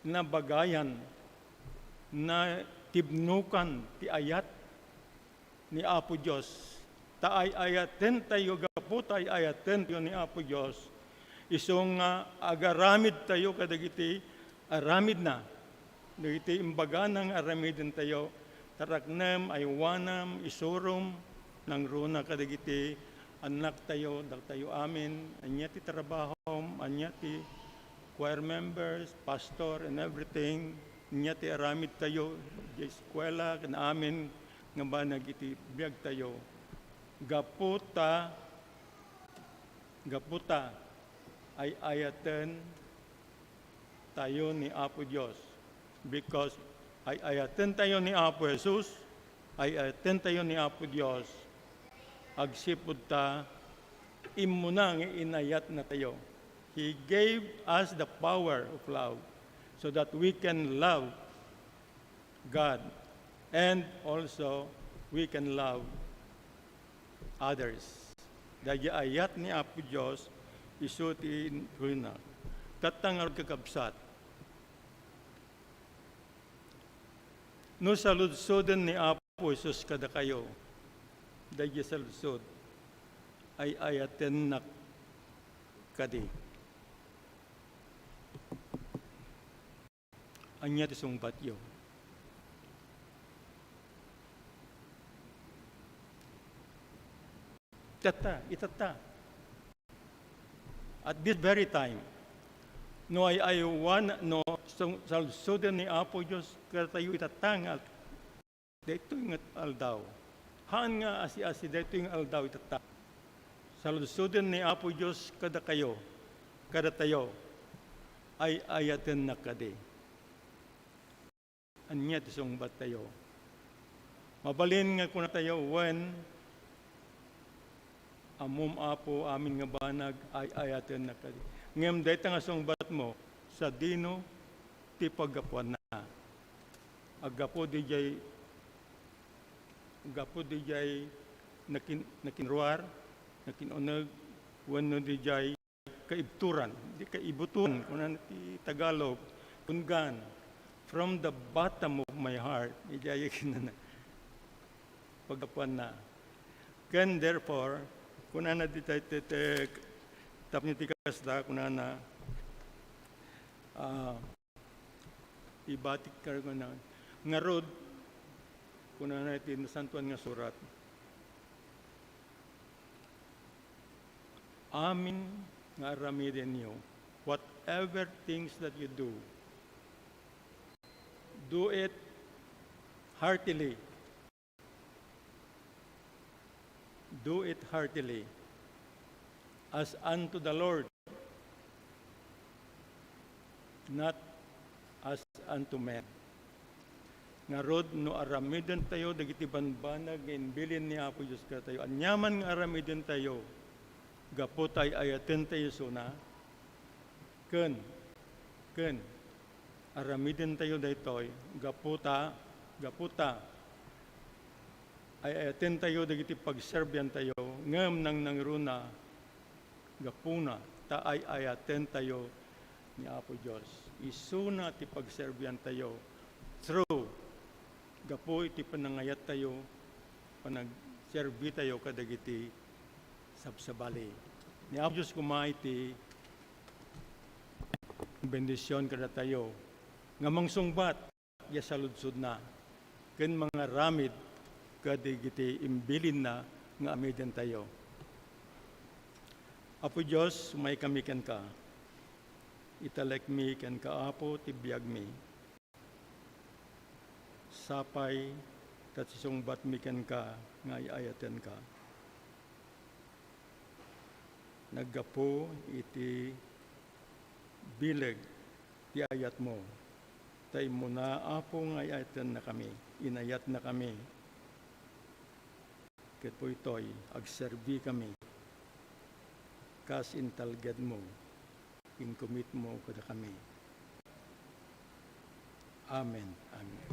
na bagayan na tibnukan ti ayat ni Apo Dios. Taay ayaten tayo gapu tayo ayaten tayo ni Apo Dios. Isong agaramid tayo kadagiti aramid na. Dagiti imbaga ng aramidin tayo. Taraknem ay wanam isurum ng runa kadagiti anak tayo, dal tayo amin. Anya ti trabahom, anya ti choir members, pastor and everything. Anya ti aramid tayo di eskwela kan amin nga ba nagiti biag tayo. Gaputa ay ayaten tayo ni Apo Dios because ay ayaten tayo ni Apo Jesus, ay ayaten tayo ni Apo Dios, agsipud ta imuna nga inayat na tayo. He gave us the power of love so that we can love God and also we can love others. Dahil ayat ni Apo Diyos, isutin ko na. Tatangal kakabsat. No saludsodan ni Apo Jesus kada kayo, dahil saludsod, ay ayaten na kadi. Anya ti sungbat yo. Itata. At this very time, no ay no salsudan ni Apo Diyos katayo itatangal. Dito yung aldaw. Haan nga asi-asi dito yung aldaw itata. Salsudan ni Apo Diyos kada tayo, ay ayaten na kadi. Anya tisong bat tayo. Mabalin nga kuna tayo when amom Apo amin nga banag ay ayaten na kadi. Ngem dayta nga sungbat mo sa dino ti paggapuan na. Agapo dijay nakinruar, nakinunag, wano dijay kaibturan, di kaibuturan, kunan ti Tagalog, kungan, from the bottom of my heart, dijay kinana paggapuan na. Can therefore, kunana di tapni tikas da kunana ibatik kar kunana ngarod kunana iti nasantuan nga surat amin nga aramiden niyo whatever things that you do it heartily. Do it heartily, as unto the Lord, not as unto men. nga rod no aramiden tayo dagiti banbanag in bilin ni Apo Diyos ka tayo. Anyaman nga aramiden tayo gapo tay ayaten tayo suna. Ken aramiden tayo daytoy gaputa ay ayaten tayo dagiti pagserbyan tayo ngem nang nangruna gapuna ta ay ayaten tayo ni Apo Diyos. Isuna ti pagserbyan tayo through gapo iti panangayat tayo panagserbi tayo kadagiti sabsabali. Ni Apo Diyos kumay ti bendisyon kada tayo nga mangsungbat ya saludsod na ken mga ramid kadagiti imbilin na nga amiden tayo. Apo Diyos, may kami ken ka. Italek mi ken ka Apo tibiyag mi. Sapay kat sisungbat mi ken ka nga iayaten ka. Naggapo iti bileg ti ayat mo. Tay mo na Apo nga iayaten na kami. Inayat na kami. Ket po ito'y agserbi kami. Kas intalged mo. In-commit mo kada kami. Amen. Amen.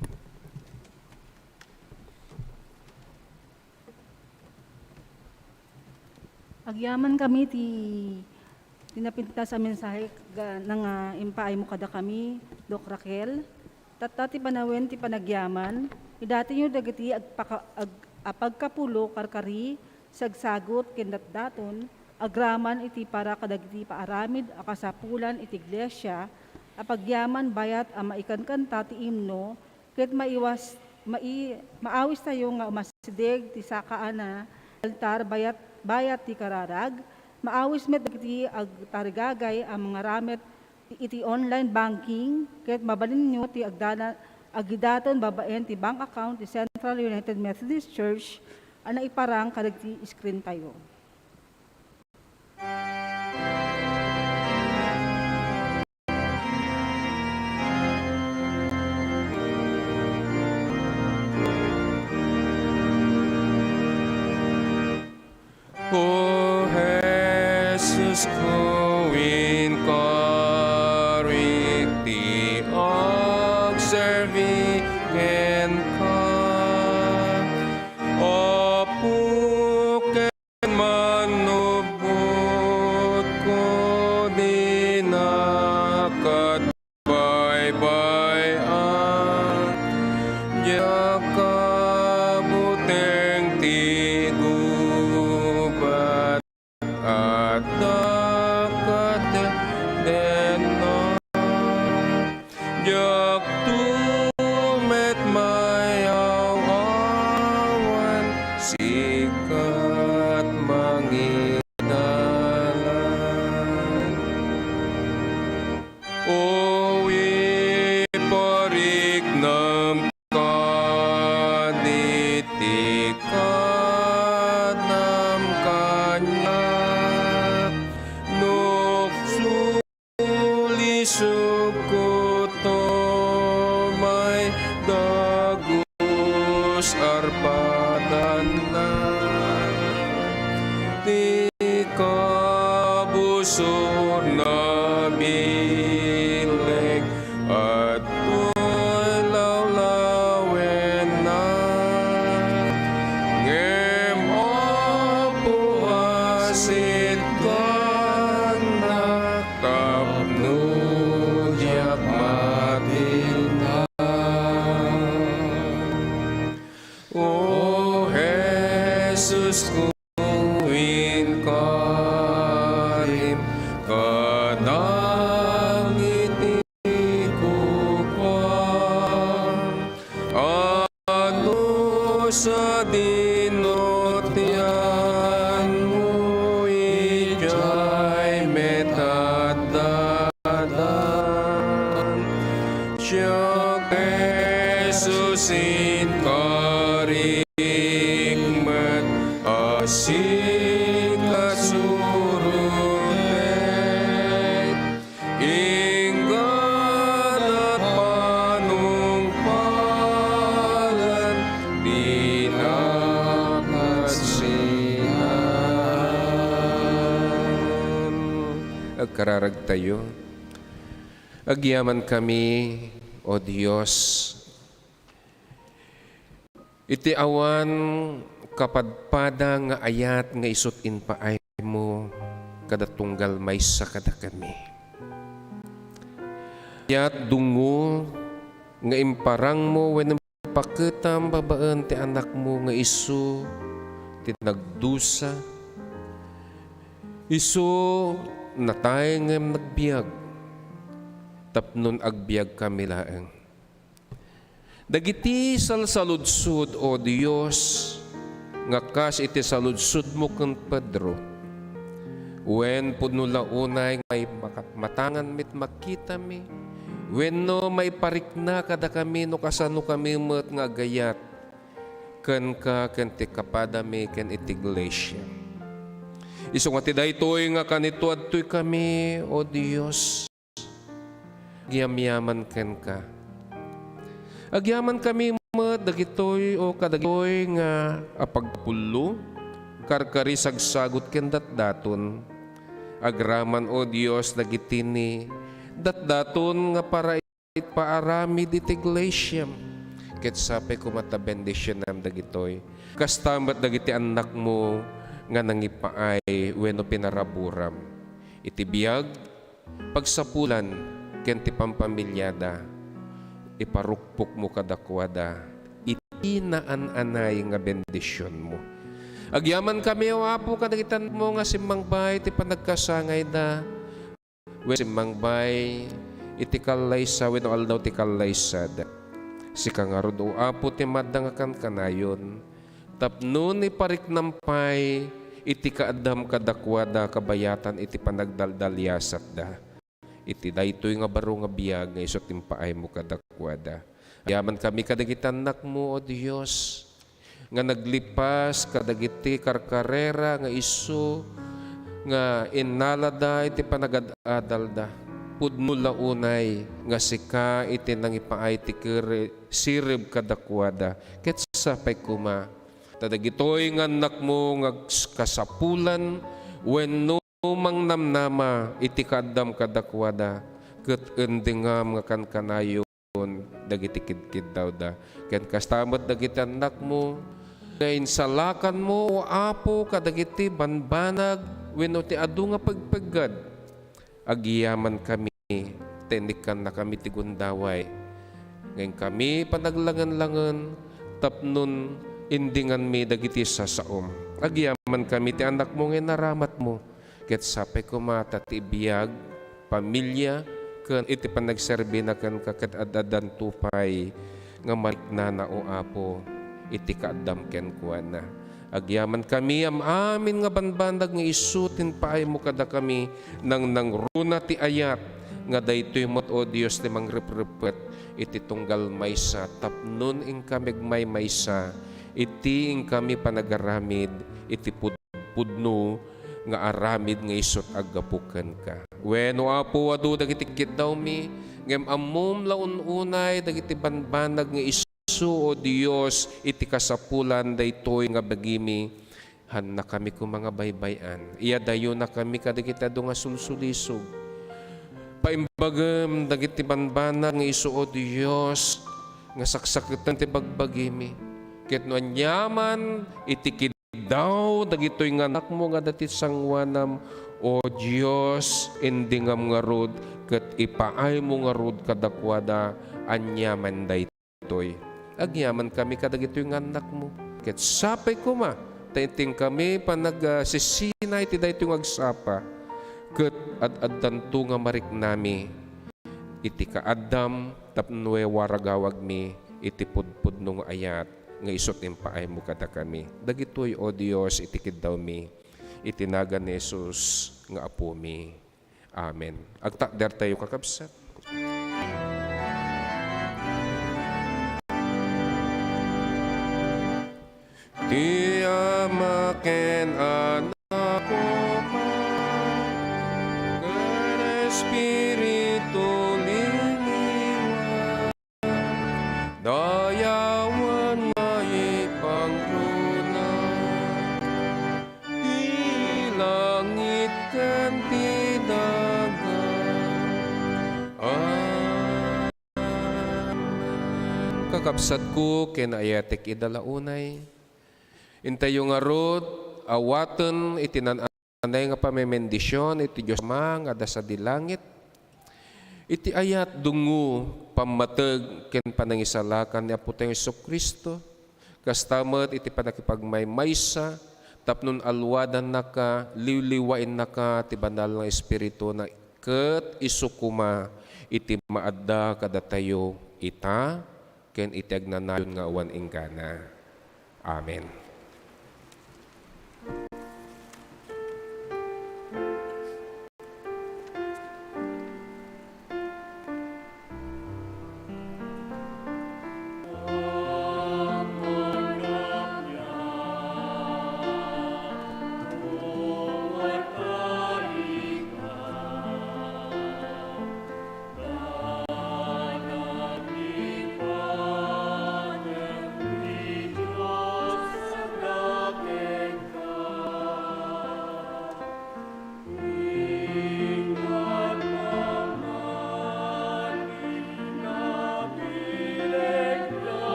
Agyaman kami ti tinapinta sa mensahe nang impaay mo kada kami, Dok Raquel. Tatta ti panawen ti panagyaman, idati nyo dagiti apagkapulo karkari, sagsagot kindatdaton, agraman iti para kadagiti paaramid akasapulan iti iglesia, apagyaman bayat a maikan-kanta ti imno, ket maawis tayo nga umasideg ti sakaana, altar bayat ti kararag, maawis met iti agtarigagay ang mga ramet iti online banking, ket mabalin nyo ti agidaton babaen ti bank account ti Central United Methodist Church, ana iparang kadagiti screen tayo. O Jesus ko in cariti observi ken ka opo ken manubot ko di nakat baybay-an yakabuteng ti gubat at dakat denon jak tumet mayaw-awan sikat mangidalan owi parik ng kaditikat nam kanya nuksulisog ko to may dagus arpadan na ti kabusor na bileg at to'y lawlawen na ngem opo asit kan na tapno diak matinda o Jesus ko in karim kadang iti kukwang ano sa dinotyan mo ija agkararag tayo. Agyaman kami, O Diyos, iti awan kapadpada nga ayat nga isut in paay mo kada tunggal maysa kada kami. Ayat dungo nga imparang mo wenno paketam babaan ti anak mo nga isu ti nagdusa. Isu natay nga nagbiag tapnon agbiag kami laeng. Dagiti salsaludsud, O Dios, nga kas iti saludsud mo ken Pedro. Wen pudno launay may matangan mit makita mi. Wenno may parikna kada kami no kasano kami met nga gayat. Ken ka ken ti kapadami ken iti iglesia. Isu nga ti daytoy nga kanito adtoy kami, O Dios. Giyamyaman ken ka. Agyaman kami met dagitoy o kadagitoy nga apagpulo karkari sagsagot ken datdaton. Agraman, O Dios, dagiti ni datdaton nga para ipaaramid iti iglesia. Ket sapay kumata bendisyon nam dagitoy. Kastamat dagiti anak mo nga nangipaay wenno pinaraburam. Iti biag pagsapulan ken ti pampamilyada, iparukpok mo kadakwada, iti naan-anay nga bendisyon mo. Agyaman kami, O Apo, kadagitan mo nga simangbay, iti panagkasangay da, wen simangbay, iti kalaysa, wen aldaw ti kalaysad. Si kangarod, O Apo, ti madangakan kanayon, tapnon ipariknampay, iti kaadam kadakwada, kabayatan, iti panagdaldalyasat da. Iti daytoy nga baro nga biyag nga isot timpaay mo kadakwada. Yaman kami kadagitan anak mo, O Dios, nga naglipas kadagiti karkarera nga isu nga inalada iti panagadadalda. Pudno launay nga sika iti nangipaay ti sirib kadakwada. Ket sapay kuma tadagitoy nga anak mo nga kasapulan wenno mang namnama iti kaddam kadakwada ket endingam nga kankanayon dagiti kidkid daw da. Ken kastamot dagiti anak mo nga insalakan mo, O Apo, kadagiti banbanag wenno ti adu nga pagpagad. Agiyaman kami, tenikan na kami ti gundaway. Ngayon kami panaglangan-langan tapnon indingan mi dagiti sasaom. Agiyaman kami ti anak mo nga naramat mo. Ket sapay kumata ti biyag, pamilya, ken iti panagserbi na ken kaket adadan tupay nga malikna na, O Apo, iti kaadam ken kuana. Agyaman kami am amin nga banbandag nga isutin paay mo kada kami nang nangruna ti ayat nga daytoy mo't, O Dios, ti mangreprebet iti tunggal maysa tapnon ing kami maysa iti ing kami panagaramid iti pudno nga aramid nga isot agapuken ka. Wenno Apo adu dagiti daw mi ngem ammom laun-unay dagiti banbanag nga isu, O Dios, iti kasapulan daytoy nga bagimi han na kami ko mga baybayan. Iya dayo na kami kadagiti adu nga sulsulisog. Paimbagem dagiti banbanag nga isu, O Dios, nga saksaketan ti bagbagimi. Ket no anyaman iti daw dagitoy nga anak mo nga dati sangwanam, O Dios, indingam nga rod ket ipaay mo nga rod kadakwada anyaman daytoy. Agyaman kami kadagitoy nga anak mo. Ket sapay kuma tainting kami panagsisinay ti daytoy nga agsapa ket ad-addanto nga mariknami iti kaadam tapno waragawag mi iti pudpudno nga ayat nga isot impaay mo kada kami. Dagitoy, O Dios, itikid daw mi, itinagan ni Jesus nga apo mi. Amen. Agtakder tayo kakabsat. Ti ama ken anak ko ken Espiritu liniwan dayawan pangkrona di langit kan tidak kakabsat ko, kinayatek idalaunay. Intayo nga rod, awaten itinananay nga pamemendisyon, iti Diyos nga da sa dilangit. Iti ayat dungo, pamatag, ken panangisalakan ni Apo tayong Jesucristo. Kastamat iti panakipagmaymaysa, tapnon alwadan naka, liwliwain naka, ti banal nga Espiritu na ket isukuma, iti maadda kadatayo ita, ken iti agnanayon nga awan ingkana. Amen.